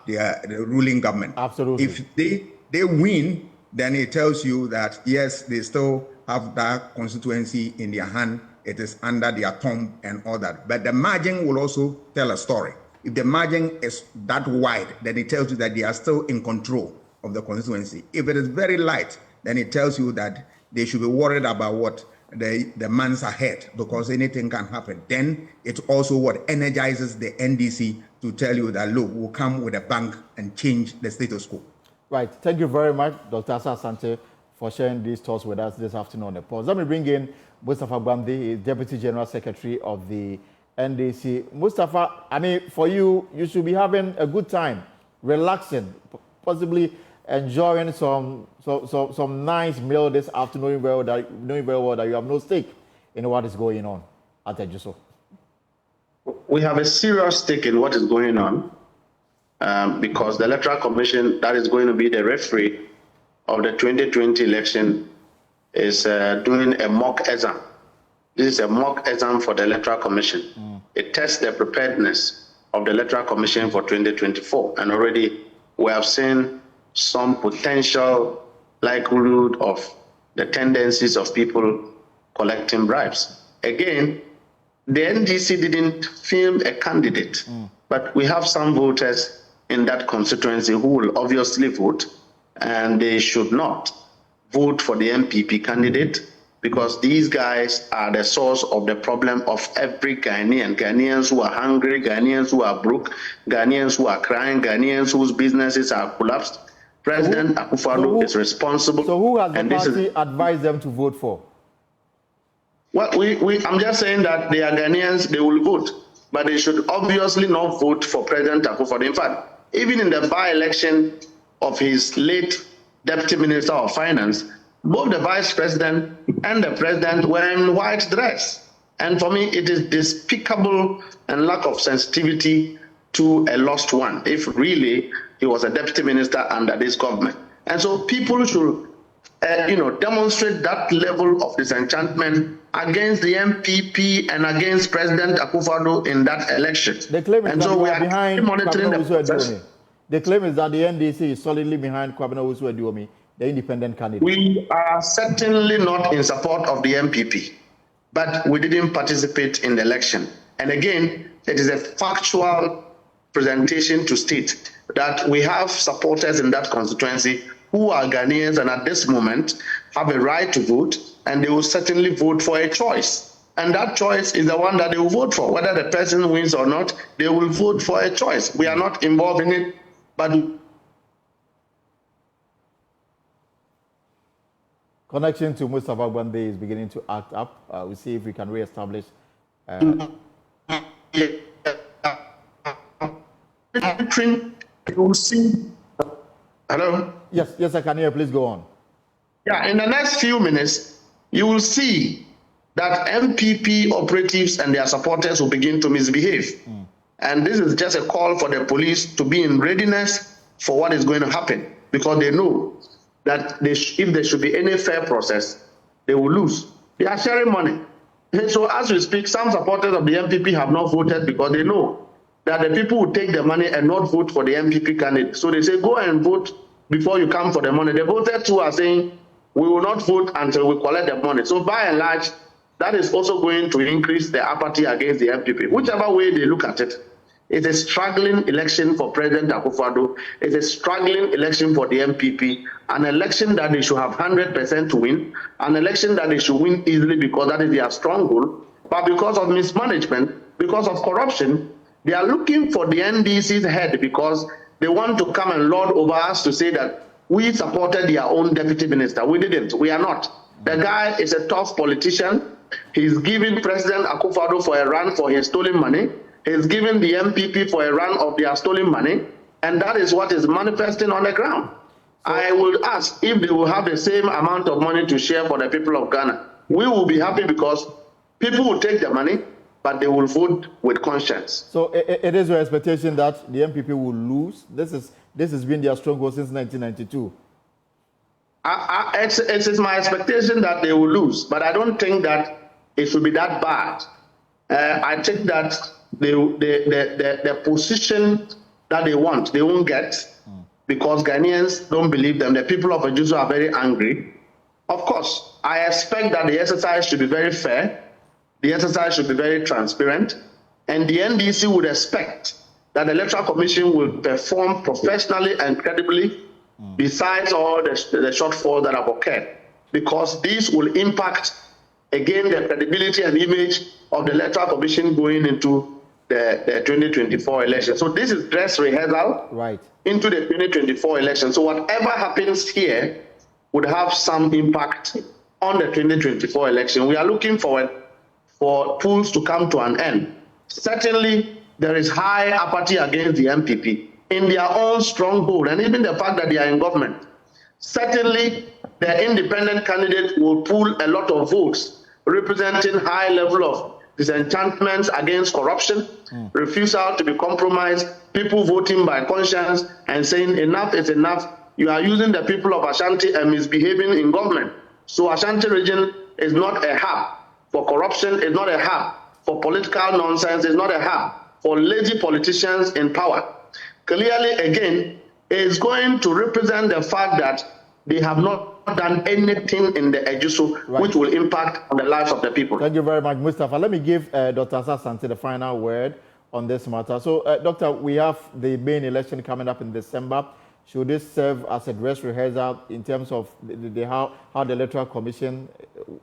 they are the ruling government. Absolutely. If they win, then it tells you that yes, they still have that constituency in their hand. It is under their thumb and all that. But the margin will also tell a story. If the margin is that wide, then it tells you that they are still in control of the constituency. If it is very light, then it tells you that they should be worried about the months ahead because anything can happen. Then it also energizes the NDC to tell you that, look, we'll come with a bang and change the status quo. Right. Thank you very much, Dr. Asante, for sharing these thoughts with us this afternoon on the pause. Let me bring in Mustafa Gbande, Deputy General Secretary of the NDC. Mustafa, I mean, for you should be having a good time, relaxing, possibly enjoying some nice meal this afternoon, knowing very well that you have no stake in what is going on at Ejuso. We have a serious stake in what is going on because the Electoral Commission that is going to be the referee of the 2020 election is doing a mock exam. This is a mock exam for the Electoral Commission. It tests the preparedness of the Electoral Commission for 2024, and already we have seen some potential likelihood of the tendencies of people collecting bribes. Again, the NDC didn't film a candidate, but we have some voters in that constituency who will obviously vote, and they should not vote for the NPP candidate because these guys are the source of the problem of every Ghanaian. Ghanaians who are hungry, Ghanaians who are broke, Ghanaians who are crying, Ghanaians whose businesses are collapsed. President Akufo-Addo is responsible. So who has the party advised them to vote for? Well, I'm just saying that they are Ghanaians, they will vote, but they should obviously not vote for President Akufo-Addo. In fact, even in the by-election of his late Deputy Minister of Finance, both the Vice President and the President were in white dress. And for me, it is despicable and lack of sensitivity to a lost one, if really he was a Deputy Minister under this government. And so people should demonstrate that level of disenchantment against the NPP and against President Akufo-Addo in that election. The claim is and that so we we are behind monitoring the process. The claim is that the NDC is solidly behind Kwabena Owusu-Aduomi, the independent candidate. We are certainly not in support of the NPP, but we didn't participate in the election. And again, it is a factual presentation to state that we have supporters in that constituency who are Ghanaians and at this moment have a right to vote, and they will certainly vote for a choice. And that choice is the one that they will vote for. Whether the person wins or not, they will vote for a choice. We are not involved in it, but... Connection to Mustafa Gbande is beginning to act up. We'll see if we can re-establish. Hello? Yes, I can hear. Please go on. Yeah, in the next few minutes, you will see that NPP operatives and their supporters will begin to misbehave. And this is just a call for the police to be in readiness for what is going to happen, because they know that if there should be any fair process, they will lose. They are sharing money. And so as we speak, some supporters of the NPP have not voted because they know that the people will take the money and not vote for the NPP candidate. So they say, go and vote before you come for the money. The voters too are saying, we will not vote until we collect the money. So by and large, that is also going to increase the apathy against the NPP. Whichever way they look at it, it's a struggling election for President Akufo-Addo. It's a struggling election for the NPP, an election that they should have 100% to win, an election that they should win easily because that is their stronghold. But because of mismanagement, because of corruption, they are looking for the NDC's head because they want to come and lord over us to say that we supported their own deputy minister. We didn't. We are not. The guy is a tough politician. He's giving President Akufo-Addo for a run for his stolen money. He's giving the NPP for a run of their stolen money. And that is what is manifesting on the ground. So, I will ask if they will have the same amount of money to share for the people of Ghana. We will be happy because people will take the money, but they will vote with conscience. So it is your expectation that the NPP will lose? This has been their stronghold since 1992. It is my expectation that they will lose, but I don't think that it should be that bad. I think that the position that they want, they won't get because Ghanaians don't believe them. The people of Ejuso are very angry. Of course, I expect that the exercise should be very fair. The exercise should be very transparent. And the NDC would expect that the Electoral Commission will perform professionally and credibly besides all the shortfalls that have occurred, because these will impact, again, the credibility and image of the Electoral Commission going into the 2024 election. So this is dress rehearsal into the 2024 election. So whatever happens here would have some impact on the 2024 election. We are looking forward for polls to come to an end. Certainly, there is high apathy against the NPP in their own stronghold, and even the fact that they are in government. Certainly, the independent candidate will pull a lot of votes, representing high level of disenchantments against corruption, refusal to be compromised, people voting by conscience and saying enough is enough. You are using the people of Ashanti and misbehaving in government. So Ashanti region is not a hub for corruption, is not a hub for political nonsense, is not a hub for lazy politicians in power. Clearly, again, is going to represent the fact that they have not done anything in the Ejuso which will impact on the lives of the people. Thank you very much, Mustafa. Let me give Dr. Asante the final word on this matter. So, Doctor, we have the main election coming up in December. Should this serve as a dress rehearsal in terms of how the Electoral Commission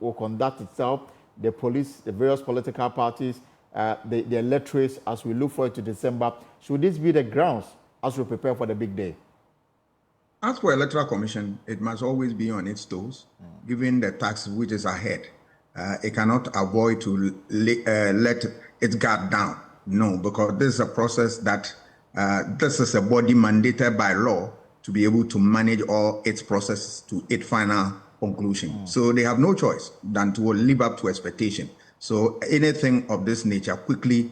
will conduct itself, the police, the various political parties, the electorates, as we look forward to December? Should this be the grounds as we prepare for the big day? As for Electoral Commission, it must always be on its toes, given the task which is ahead. It cannot avoid to let its guard down. No, because this is a process that, this is a body mandated by law to be able to manage all its processes to its final conclusion. So they have no choice than to live up to expectation. So anything of this nature, quickly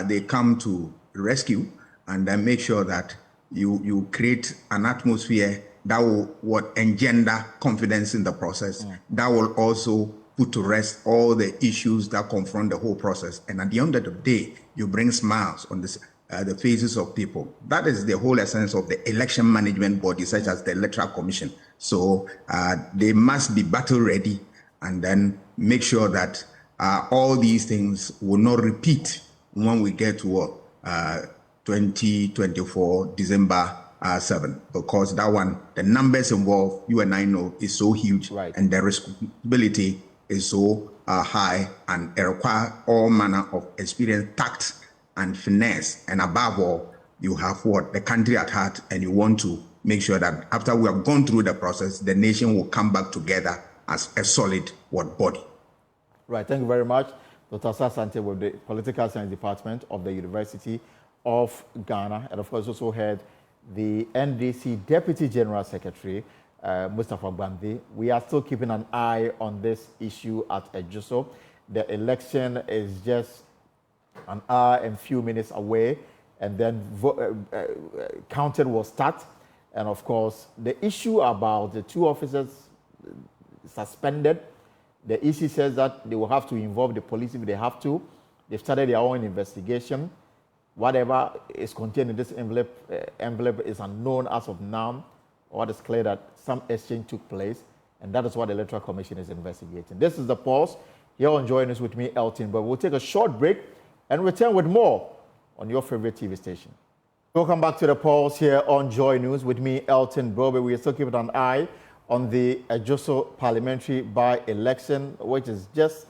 they come to rescue and then make sure that you create an atmosphere that will engender confidence in the process. That will also put to rest all the issues that confront the whole process. And at the end of the day, you bring smiles on this, the faces of people. That is the whole essence of the election management body, such as the Electoral Commission. So they must be battle ready and then make sure that all these things will not repeat when we get to 2024 December 7, because that one, the numbers involved, you and I know, is so huge, and the responsibility is so high, and it requires all manner of experience, tact, and finesse. And above all, you have the country at heart, and you want to make sure that after we have gone through the process, the nation will come back together as a solid body. Right, thank you very much. Dr. Sasante with the Political Science Department of the University of Ghana, and of course also heard the NDC Deputy General Secretary, Mustafa Gbande. We are still keeping an eye on this issue at Ejuso. The election is just an hour and few minutes away, and then counting will start. And of course, the issue about the two officers suspended, the EC says that they will have to involve the police if they have to. They've started their own investigation. Whatever is contained in this envelope is unknown as of now. What is clear that some exchange took place, and that is what the Electoral Commission is investigating. This is the pause. Here on Joy News with me, Elton, but we'll take a short break and return with more on your favorite TV station. Welcome back to the pause here on Joy News with me, Elton Brobe. We are still keeping an eye on the Ejuso Parliamentary by-election, which is just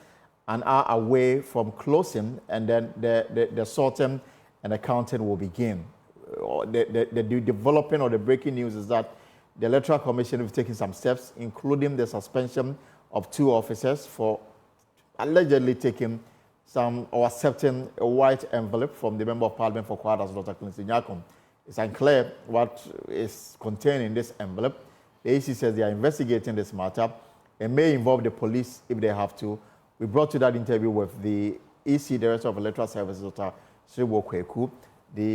an hour away from closing, and then the sorting and the counting will begin. The developing or the breaking news is that the Electoral Commission has taken some steps, including the suspension of two officers for allegedly taking some or accepting a white envelope from the Member of Parliament for Kwadas, Dr. Clinton Nyakum. It's unclear what is contained in this envelope. The AC says they are investigating this matter. It may involve the police if they have to. We brought you that interview with the EC Director of Electoral Services, Dr. Sriwo Kweku.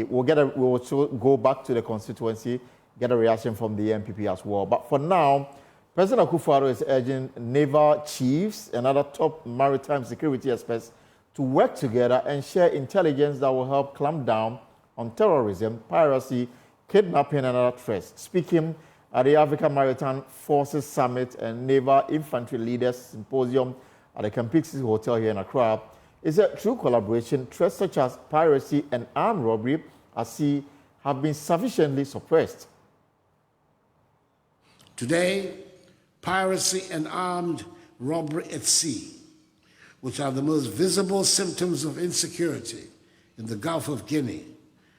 We'll also go back to the constituency, get a reaction from the NPP as well. But for now, President Akufo-Addo is urging naval chiefs and other top maritime security experts to work together and share intelligence that will help clamp down on terrorism, piracy, kidnapping, and other threats. Speaking at the African Maritime Forces Summit and Naval Infantry Leaders Symposium at the Campixi Hotel here in Accra, is that through collaboration, threats such as piracy and armed robbery at sea have been sufficiently suppressed. Today, piracy and armed robbery at sea, which are the most visible symptoms of insecurity in the Gulf of Guinea,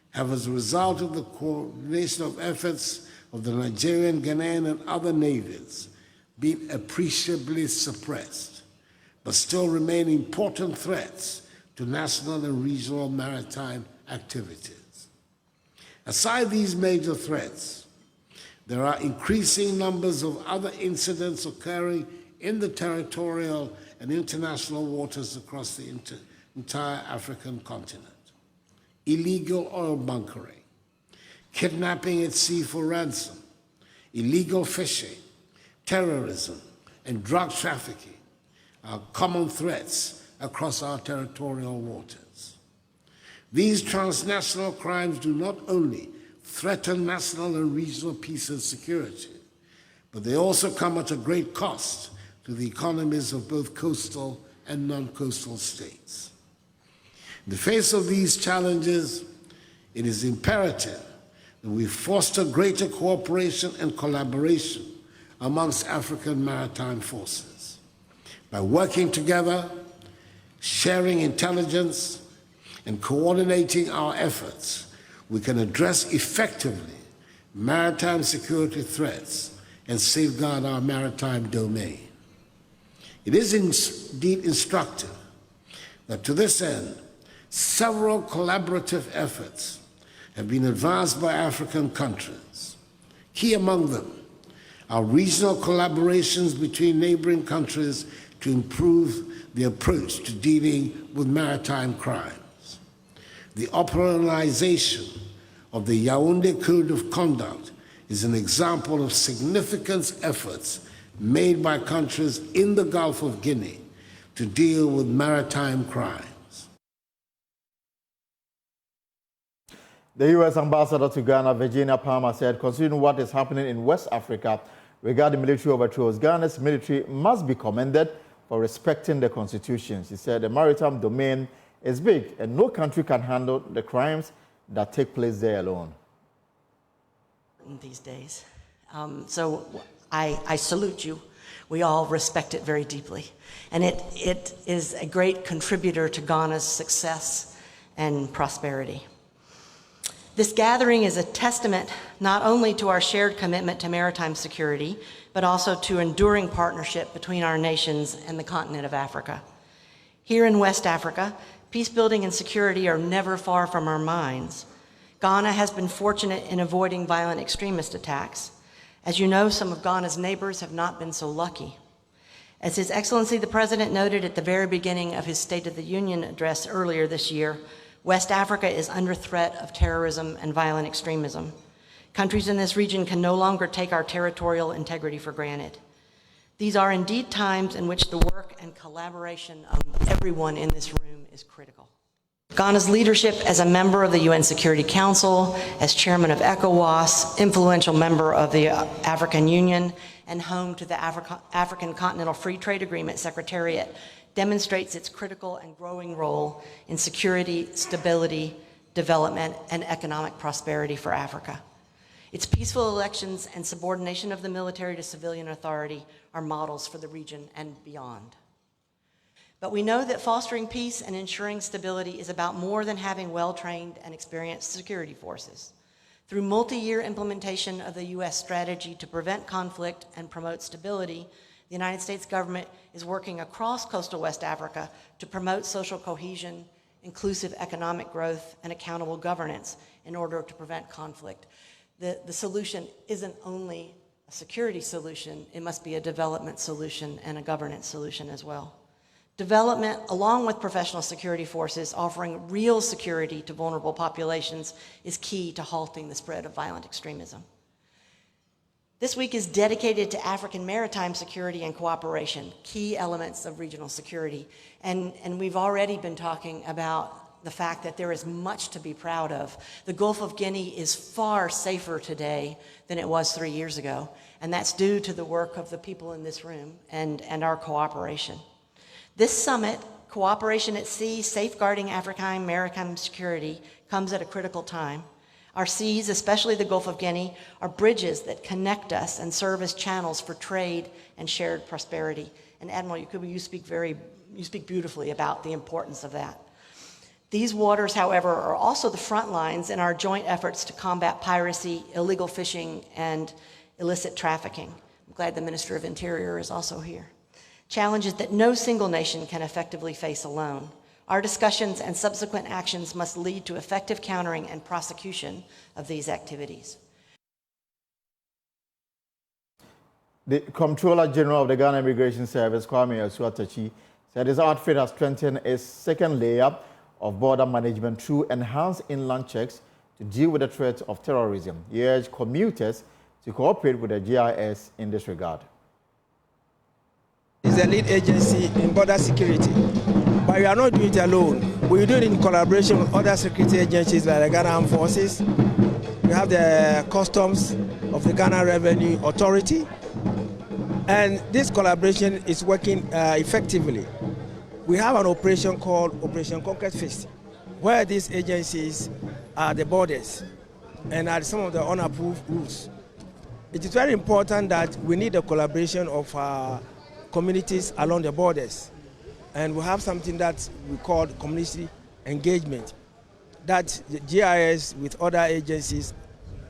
have, as a result of the coordination of efforts of the Nigerian, Ghanaian, and other navies, been appreciably suppressed, but still remain important threats to national and regional maritime activities. Aside these major threats, there are increasing numbers of other incidents occurring in the territorial and international waters across the entire African continent. Illegal oil bunkering, kidnapping at sea for ransom, illegal fishing, terrorism, and drug trafficking are common threats across our territorial waters. These transnational crimes do not only threaten national and regional peace and security, but they also come at a great cost to the economies of both coastal and non-coastal states. In the face of these challenges, it is imperative that we foster greater cooperation and collaboration amongst African maritime forces. By working together, sharing intelligence, and coordinating our efforts, we can address effectively maritime security threats, and safeguard our maritime domain. It is indeed instructive that to this end, several collaborative efforts have been advanced by African countries. Key among them are regional collaborations between neighboring countries to improve the approach to dealing with maritime crimes. The operationalization of the Yaoundé Code of Conduct is an example of significant efforts made by countries in the Gulf of Guinea to deal with maritime crimes. The U.S. Ambassador to Ghana, Virginia Palmer, said, considering what is happening in West Africa regarding military overthrows, Ghana's military must be commended for respecting the constitution. She said the maritime domain is big and no country can handle the crimes that take place there alone. These days. So I salute you. We all respect it very deeply. And it is a great contributor to Ghana's success and prosperity. This gathering is a testament not only to our shared commitment to maritime security, but also to enduring partnership between our nations and the continent of Africa. Here in West Africa, peace building and security are never far from our minds. Ghana has been fortunate in avoiding violent extremist attacks. As you know, some of Ghana's neighbors have not been so lucky. As His Excellency the President noted at the very beginning of his State of the Union address earlier this year, West Africa is under threat of terrorism and violent extremism. Countries in this region can no longer take our territorial integrity for granted. These are indeed times in which the work and collaboration of everyone in this room is critical. Ghana's leadership as a member of the UN Security Council, as chairman of ECOWAS, influential member of the African Union, and home to the African Continental Free Trade Agreement Secretariat, demonstrates its critical and growing role in security, stability, development, and economic prosperity for Africa. Its peaceful elections and subordination of the military to civilian authority are models for the region and beyond. But we know that fostering peace and ensuring stability is about more than having well-trained and experienced security forces. Through multi-year implementation of the U.S. strategy to prevent conflict and promote stability, the United States government is working across coastal West Africa to promote social cohesion, inclusive economic growth, and accountable governance in order to prevent conflict. The solution isn't only a security solution, it must be a development solution and a governance solution as well. Development, along with professional security forces offering real security to vulnerable populations, is key to halting the spread of violent extremism. This week is dedicated to African maritime security and cooperation, key elements of regional security. And we've already been talking about the fact that there is much to be proud of. The Gulf of Guinea is far safer today than it was 3 years ago, and that's due to the work of the people in this room and our cooperation. This summit, Cooperation at Sea, Safeguarding African Maritime Security, comes at a critical time. Our seas, especially the Gulf of Guinea, are bridges that connect us and serve as channels for trade and shared prosperity. And Admiral Yakubu, you speak beautifully about the importance of that. These waters, however, are also the front lines in our joint efforts to combat piracy, illegal fishing, and illicit trafficking. I'm glad the Minister of Interior is also here. Challenges that no single nation can effectively face alone. Our discussions and subsequent actions must lead to effective countering and prosecution of these activities. The Comptroller General of the Ghana Immigration Service, Kwame Asuatachi, said his outfit has strengthened its second layer of border management through enhanced inland checks to deal with the threat of terrorism. He urged commuters to cooperate with the GIS in this regard. It's the lead agency in border security, but we are not doing it alone. We do it in collaboration with other security agencies like the Ghana Armed Forces. We have the Customs of the Ghana Revenue Authority, and this collaboration is working effectively. We have an operation called Operation Concrete Fist, where these agencies are the borders and are some of the unapproved routes. It is very important that we need the collaboration of communities along the borders, and we have something that we call community engagement, that the GIS with other agencies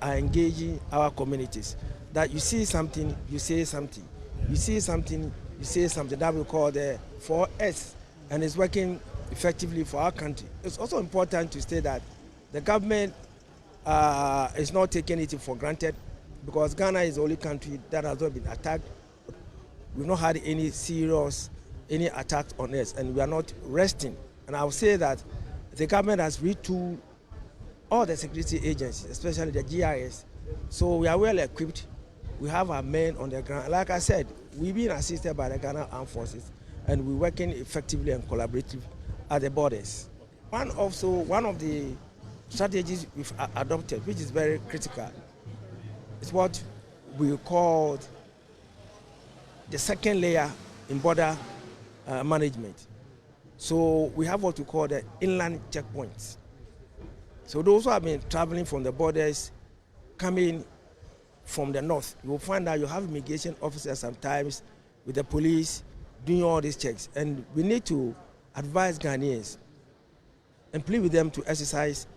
are engaging our communities. That you see something, you say something. You see something, you say something. That we call the 4S, and it's working effectively for our country. It's also important to state that the government is not taking it for granted, because Ghana is the only country that has not been attacked. We've not had any attacks on us, and we are not resting. And I will say that the government has retooled all the security agencies, especially the GIS. So we are well equipped. We have our men on the ground. Like I said, we've been assisted by the Ghana Armed Forces, and we're working effectively and collaboratively at the borders. One of the strategies we've adopted, which is very critical, is what we call the second layer in border management. So we have what we call the inland checkpoints. So those who have been traveling from the borders, coming from the north, you will find that you have immigration officers sometimes with the police doing all these checks. And we need to advise Ghanaians and plead with them to exercise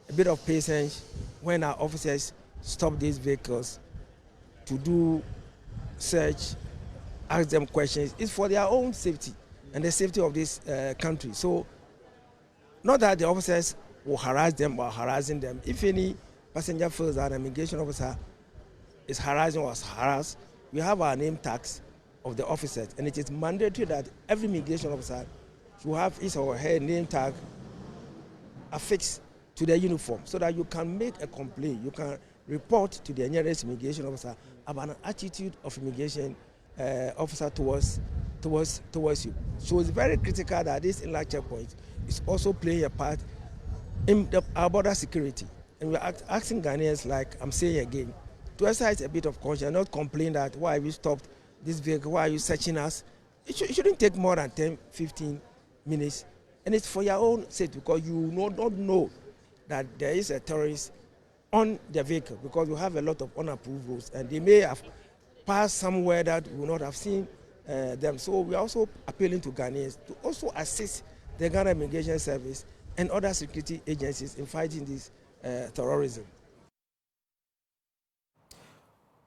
a bit of patience when our officers stop these vehicles to do search, ask them questions. It's for their own safety and the safety of this country. So not that the officers will harass them or harassing them. If any passenger feels that an immigration officer is harassing or harassed, we have our name tags of the officers, and it is mandatory that every immigration officer should have his or her name tag affixed to their uniform, so that you can make a complaint, you can report to the nearest immigration officer about an attitude of immigration officer towards you. So it's very critical that this inland checkpoint is also playing a part in our border security. And we're asking Ghanaians, like I'm saying again, to exercise a bit of conscience, not complain that why we stopped this vehicle, why are you searching us? It shouldn't take more than 10, 15 minutes. And it's for your own safety, because you don't know that there is a terrorist on the vehicle, because we have a lot of unapproved roads, and they may have passed somewhere that we will not have seen them. So we are also appealing to Ghanaians to also assist the Ghana Immigration Service and other security agencies in fighting this terrorism.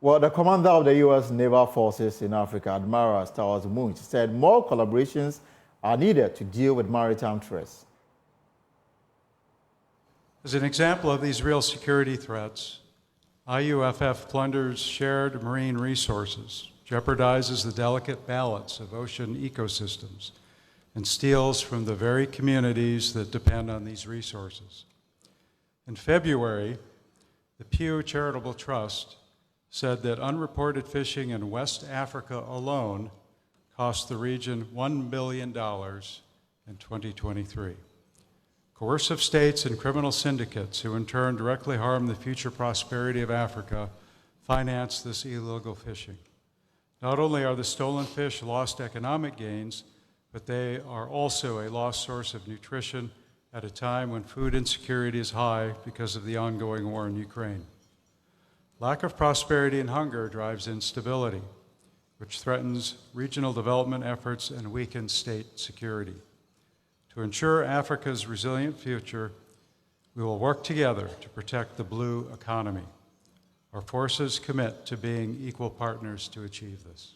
Well, the commander of the U.S. Naval Forces in Africa, Admiral Stowers Munch, said more collaborations are needed to deal with maritime threats. As an example of these real security threats, IUFF plunders shared marine resources, jeopardizes the delicate balance of ocean ecosystems, and steals from the very communities that depend on these resources. In February, the Pew Charitable Trust said that unreported fishing in West Africa alone cost the region $1 billion in 2023. Coercive states and criminal syndicates, who in turn directly harm the future prosperity of Africa, finance this illegal fishing. Not only are the stolen fish lost economic gains, but they are also a lost source of nutrition at a time when food insecurity is high because of the ongoing war in Ukraine. Lack of prosperity and hunger drives instability, which threatens regional development efforts and weakens state security. To ensure Africa's resilient future, we will work together to protect the blue economy. Our forces commit to being equal partners to achieve this.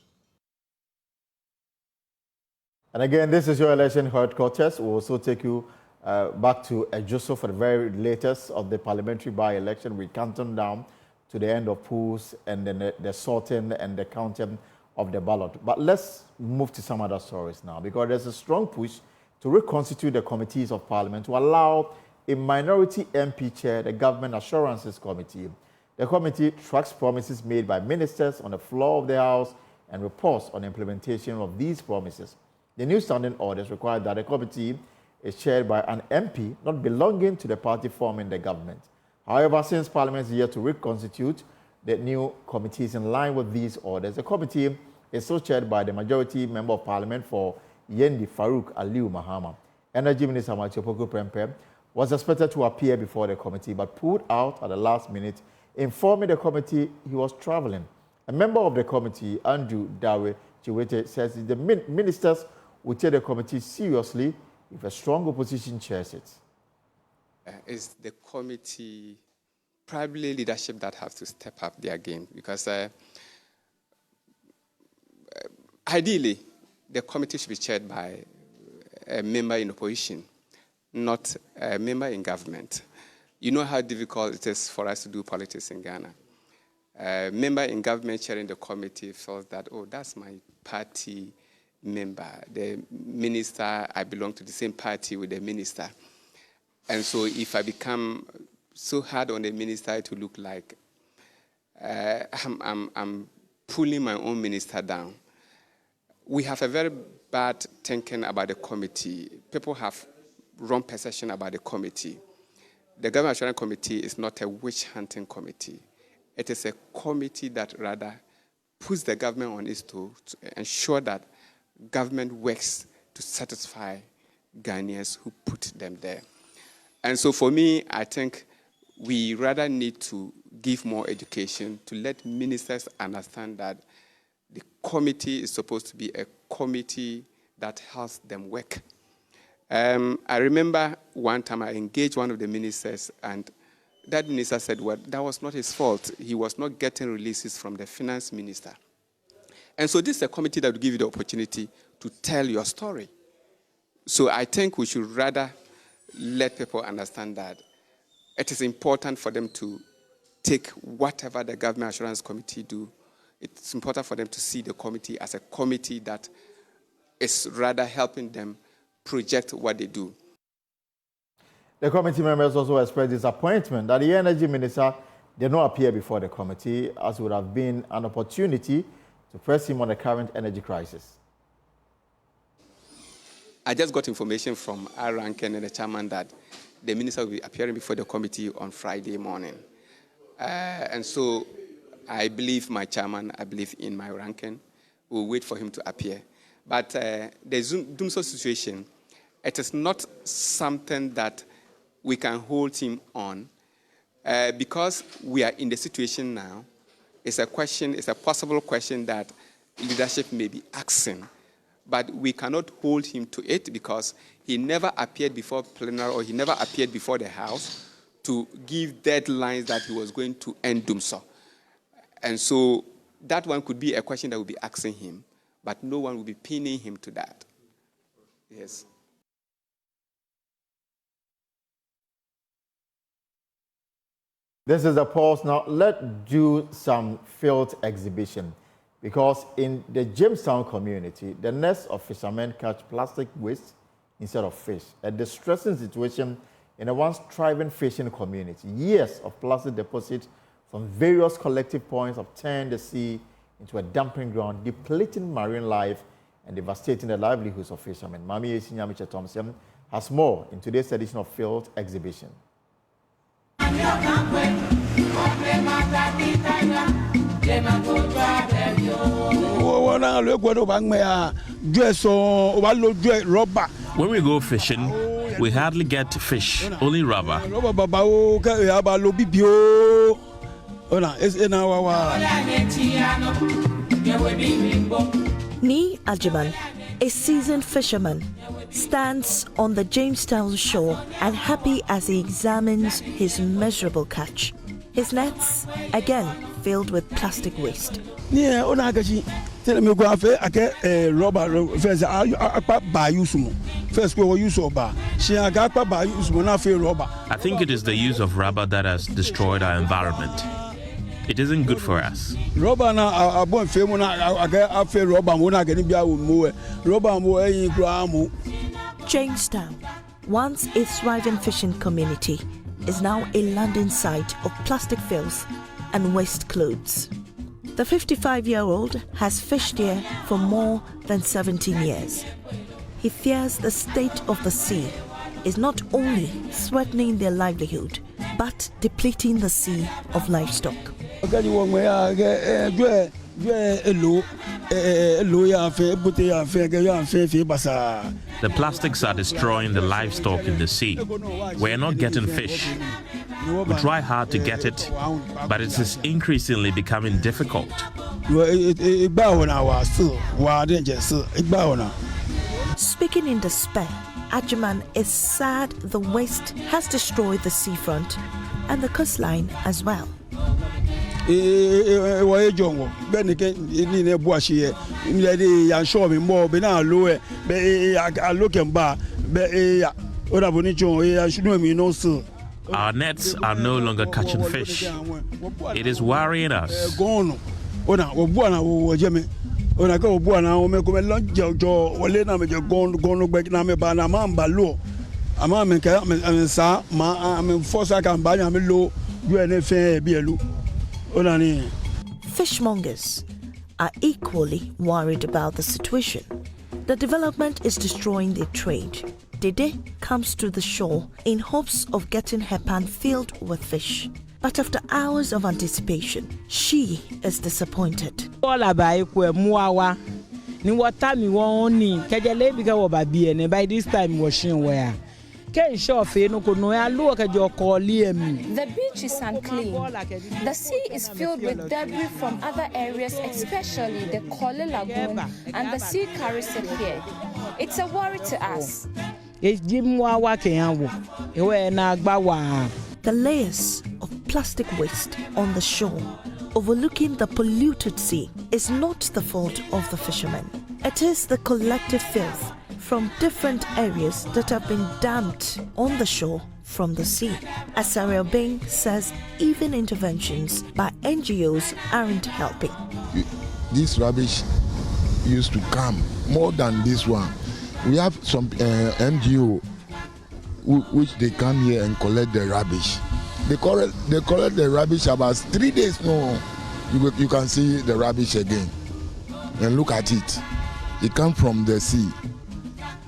And again, this is your election headquarters. We'll also take you back to Ejoso for the very latest of the parliamentary by-election. We count down to the end of polls and then the sorting and the counting of the ballot. But let's move to some other stories now, because there's a strong push to reconstitute the committees of parliament to allow a minority MP chair the Government Assurances Committee. The committee tracks promises made by ministers on the floor of the House and reports on implementation of these promises. The new standing orders require that the committee is chaired by an MP not belonging to the party forming the government. However, since Parliament is yet to reconstitute the new committees in line with these orders, the committee is still chaired by the majority member of Parliament for Yendi Farouk Aliu Mahama. Energy Minister Matthew Poku Prempeh was expected to appear before the committee but pulled out at the last minute, informing the committee he was traveling. A member of the committee, Andrew Dawe Chiwete, says the ministers will take the committee seriously if a strong opposition chairs it. Is the committee probably leadership that have to step up their game, because ideally, the committee should be chaired by a member in opposition, not a member in government. You know how difficult it is for us to do politics in Ghana. A member in government chairing the committee feels that, oh, that's my party member. The minister, I belong to the same party with the minister. And so if I become so hard on the minister to look like I'm pulling my own minister down. We have a very bad thinking about the committee. People have wrong perception about the committee. The Government Assurance Committee is not a witch-hunting committee. It is a committee that rather puts the government on its toes to ensure that government works to satisfy Ghanaians who put them there. And so for me, I think we rather need to give more education to let ministers understand that the committee is supposed to be a committee that helps them work. I remember one time I engaged one of the ministers, and that minister said, well, that was not his fault. He was not getting releases from the finance minister. And so this is a committee that will give you the opportunity to tell your story. So I think we should rather let people understand that it is important for them to take whatever the Government Assurance Committee do. It's important for them to see the committee as a committee that is rather helping them project what they do. The committee members also expressed disappointment that the energy minister did not appear before the committee, as would have been an opportunity to press him on the current energy crisis. I just got information from our ranking and the chairman that the minister will be appearing before the committee on Friday morning. And so I believe my chairman, I believe in my ranking, we'll wait for him to appear. But the Dumso situation, it is not something that we can hold him on because we are in the situation now. It's a possible question that leadership may be asking, but we cannot hold him to it because he never appeared before plenary or he never appeared before the House to give deadlines that he was going to end Dumso. And so that one could be a question that will be asking him, but no one will be pinning him to that. Yes. This is a pause now. Let's do some field exhibition, because in the Jamestown community, the nest of fishermen catch plastic waste instead of fish, a distressing situation in a once thriving fishing community. Years of plastic deposit from various collective points have turned the sea into a dumping ground, depleting marine life and devastating the livelihoods of fishermen. Mami Esinyamiche Thompson has more in today's edition of Field Exhibition. When we go fishing, we hardly get fish, only rubber. Ni Ajiman, a seasoned fisherman, stands on the Jamestown shore and happy as he examines his measurable catch. His nets, again, filled with plastic waste. I think it is the use of rubber that has destroyed our environment. It isn't good for us. Jamestown, once a thriving fishing community, is now a landing site of plastic filth and waste clothes. The 55-year-old has fished here for more than 17 years. He fears the state of the sea is not only threatening their livelihood, but depleting the sea of livestock. The plastics are destroying the livestock in the sea. We're not getting fish. We try hard to get it, but it is increasingly becoming difficult. Speaking in despair, Ajiman is sad the waste has destroyed the seafront and the coastline as well. Our nets are no longer catching fish. It is worrying us. Fishmongers are equally worried about the situation. The development is destroying their trade. Dede comes to the shore in hopes of getting her pan filled with fish. But after hours of anticipation, she is disappointed. By this time, The beach is unclean. The sea is filled with debris from other areas, especially the Kole Lagoon, and the sea carries it here. It's a worry to us. The layers of plastic waste on the shore overlooking the polluted sea is not the fault of the fishermen. It is the collective filth from different areas that have been dumped on the shore from the sea. As Ariel Bing says, even interventions by NGOs aren't helping. This rubbish used to come more than this one. We have some NGO which they come here and collect the rubbish. They collect the rubbish about 3 days more. You can see the rubbish again. And look at it. It comes from the sea.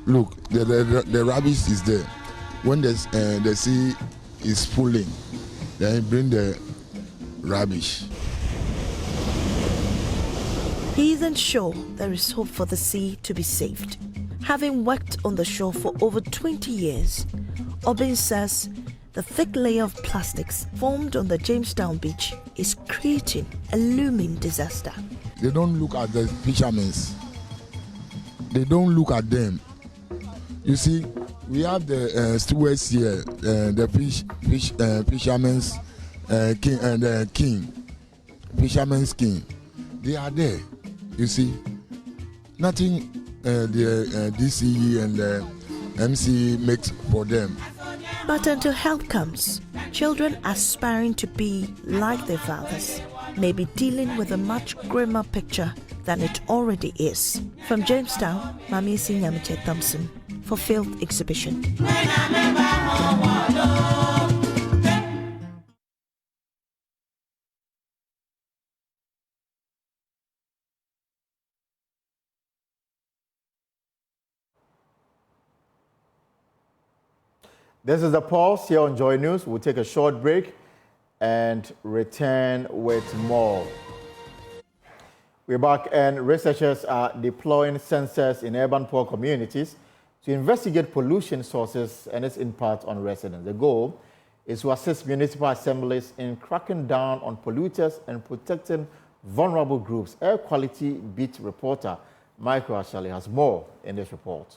Look, the rubbish is there. When the sea is pulling, then bring the rubbish. He isn't sure there is hope for the sea to be saved. Having worked on the shore for over 20 years, Obin says the thick layer of plastics formed on the Jamestown beach is creating a looming disaster. They don't look at the fishermen. They don't look at them. You see, we have the stewards here, the fishermen's king and the king, fishermen's king. They are there. You see, nothing the DCE and the MC makes for them. But until help comes, children aspiring to be like their fathers may be dealing with a much grimmer picture than it already is. From Jamestown, Mamisi Nyamiche Thompson for Field Exhibition. This is the pulse here on Joy News. We'll take a short break and return with more. We're back, and researchers are deploying sensors in urban poor communities to investigate pollution sources and its impact on residents. The goal is to assist municipal assemblies in cracking down on polluters and protecting vulnerable groups. Air Quality Beat reporter Michael Ashali has more in this report.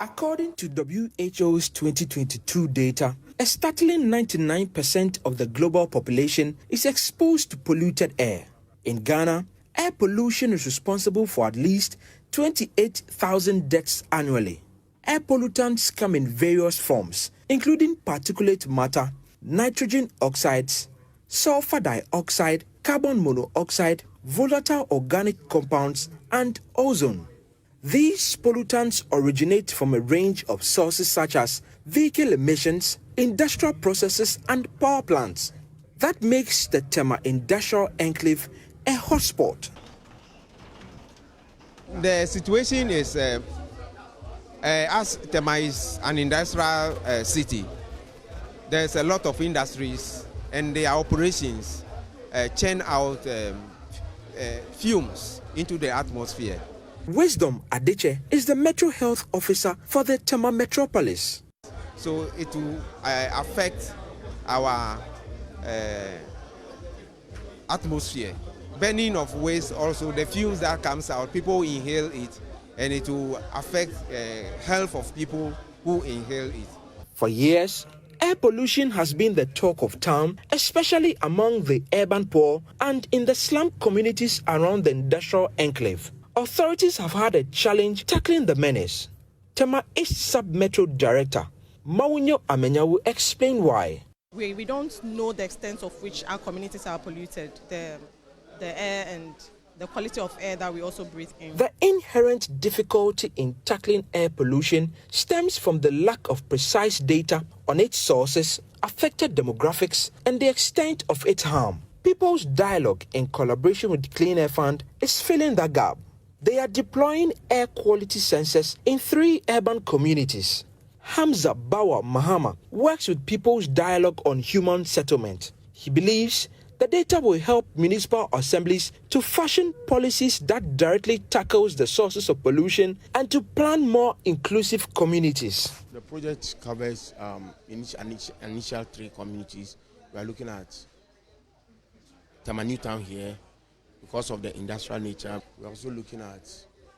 According to WHO's 2022 data, a startling 99% of the global population is exposed to polluted air. In Ghana, air pollution is responsible for at least 28,000 deaths annually. Air pollutants come in various forms, including particulate matter, nitrogen oxides, sulfur dioxide, carbon monoxide, volatile organic compounds, and ozone. These pollutants originate from a range of sources such as vehicle emissions, industrial processes, and power plants. That makes the Tema Industrial Enclave a hotspot. The situation is, as Tema is an industrial city, there's a lot of industries and their operations churn out fumes into the atmosphere. Wisdom Adeche is the Metro Health Officer for the Tema Metropolis. So it will affect our atmosphere. Burning of waste, also the fumes that comes out, people inhale it, and it will affect health of people who inhale it. For years, Air pollution has been the talk of town, especially among the urban poor and in the slum communities around the industrial enclave. Authorities have had a challenge tackling the menace. Tema East Sub-Metro Director Maunyo Amenya will explain why. We don't know the extent of which our communities are polluted, the air and the quality of air that we also breathe in. The inherent difficulty in tackling air pollution stems from the lack of precise data on its sources, affected demographics, and the extent of its harm. People's Dialogue, in collaboration with Clean Air Fund, is filling that gap. They are deploying air quality sensors in 3 urban communities. Hamza Bawa Mahama works with People's Dialogue on human settlement. He believes the data will help municipal assemblies to fashion policies that directly tackles the sources of pollution and to plan more inclusive communities. The project covers initial 3 communities. We are looking at Newtown here because of the industrial nature. We are also looking at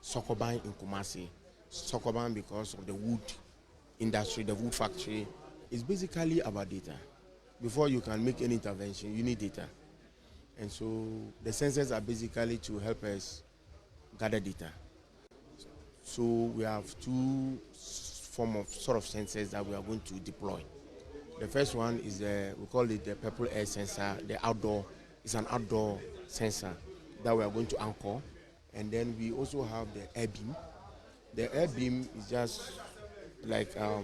Sokoban in Kumasi. Sokoban because of the wood industry, the wood factory. It's basically about data. Before you can make any intervention, you need data. And so the sensors are basically to help us gather data. So we have 2 forms of sort of sensors that we are going to deploy. The first one is we call it the purple air sensor. It's an outdoor sensor that we are going to anchor. And then we also have the air beam. The air beam is just like a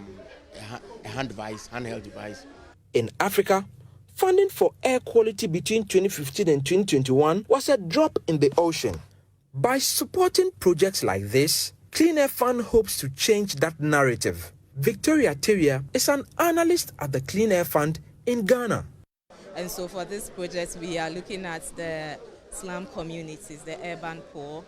handheld device. In Africa, funding for air quality between 2015 and 2021 was a drop in the ocean. By supporting projects like this, Clean Air Fund hopes to change that narrative. Victoria Teria is an analyst at the Clean Air Fund in Ghana. And so for this project, we are looking at the slum communities, the urban poor,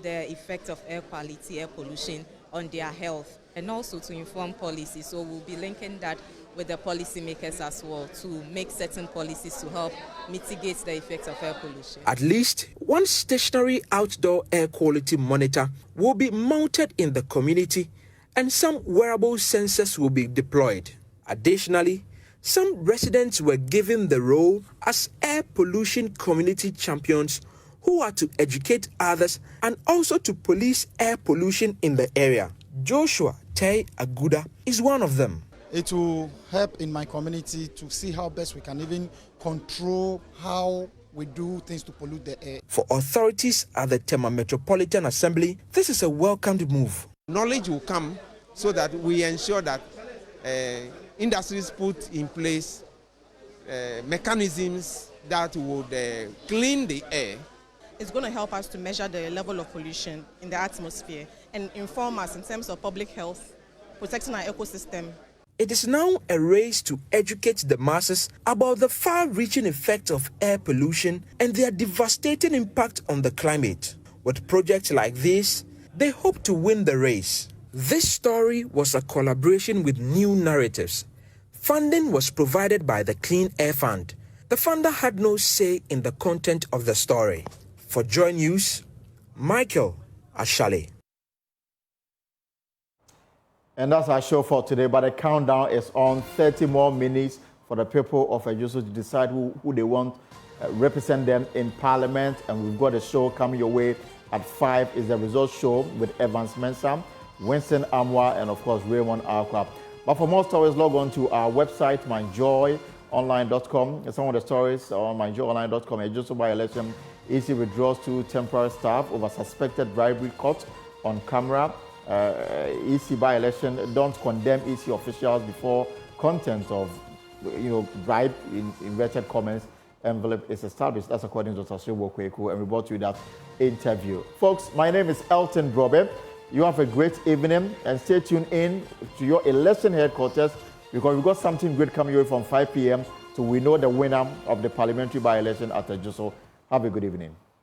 the effect of air quality, air pollution on their health, and also to inform policy. So we'll be linking that with the policymakers as well to make certain policies to help mitigate the effects of air pollution. At least 1 stationary outdoor air quality monitor will be mounted in the community and some wearable sensors will be deployed. Additionally, some residents were given the role as air pollution community champions who are to educate others and also to police air pollution in the area. Joshua Tay Aguda is one of them. It will help in my community to see how best we can even control how we do things to pollute the air. For authorities at the Tema Metropolitan Assembly, this is a welcomed move. Knowledge will come so that we ensure that industries put in place mechanisms that would clean the air. It's going to help us to measure the level of pollution in the atmosphere and inform us in terms of public health, protecting our ecosystem. It is now a race to educate the masses about the far-reaching effects of air pollution and their devastating impact on the climate. With projects like this, they hope to win the race. This story was a collaboration with New Narratives. Funding was provided by the Clean Air Fund. The funder had no say in the content of the story. For Joy News, Michael Ashale. And that's our show for today, but the countdown is on. 30 more minutes for the people of Ejuso to decide who they want represent them in Parliament. And we've got a show coming your way at 5 is the results show with Evans Mensah, Winston Amwa, and of course Raymond Alquap. But for more stories, log on to our website, myjoyonline.com. Some of the stories on myjoyonline.com. Ejuso by-election, EC withdraws 2 temporary staff over suspected bribery caught on camera. EC by-election, don't condemn EC officials before content of, bribe in inverted commas envelope is established. That's according to Tashiwo Kweku, and we brought you that interview. Folks, my name is Elton Brobe. You have a great evening, and stay tuned in to your election headquarters because we've got something great coming your way from 5 p.m. so we know the winner of the parliamentary by-election at Ejuso. Have a good evening.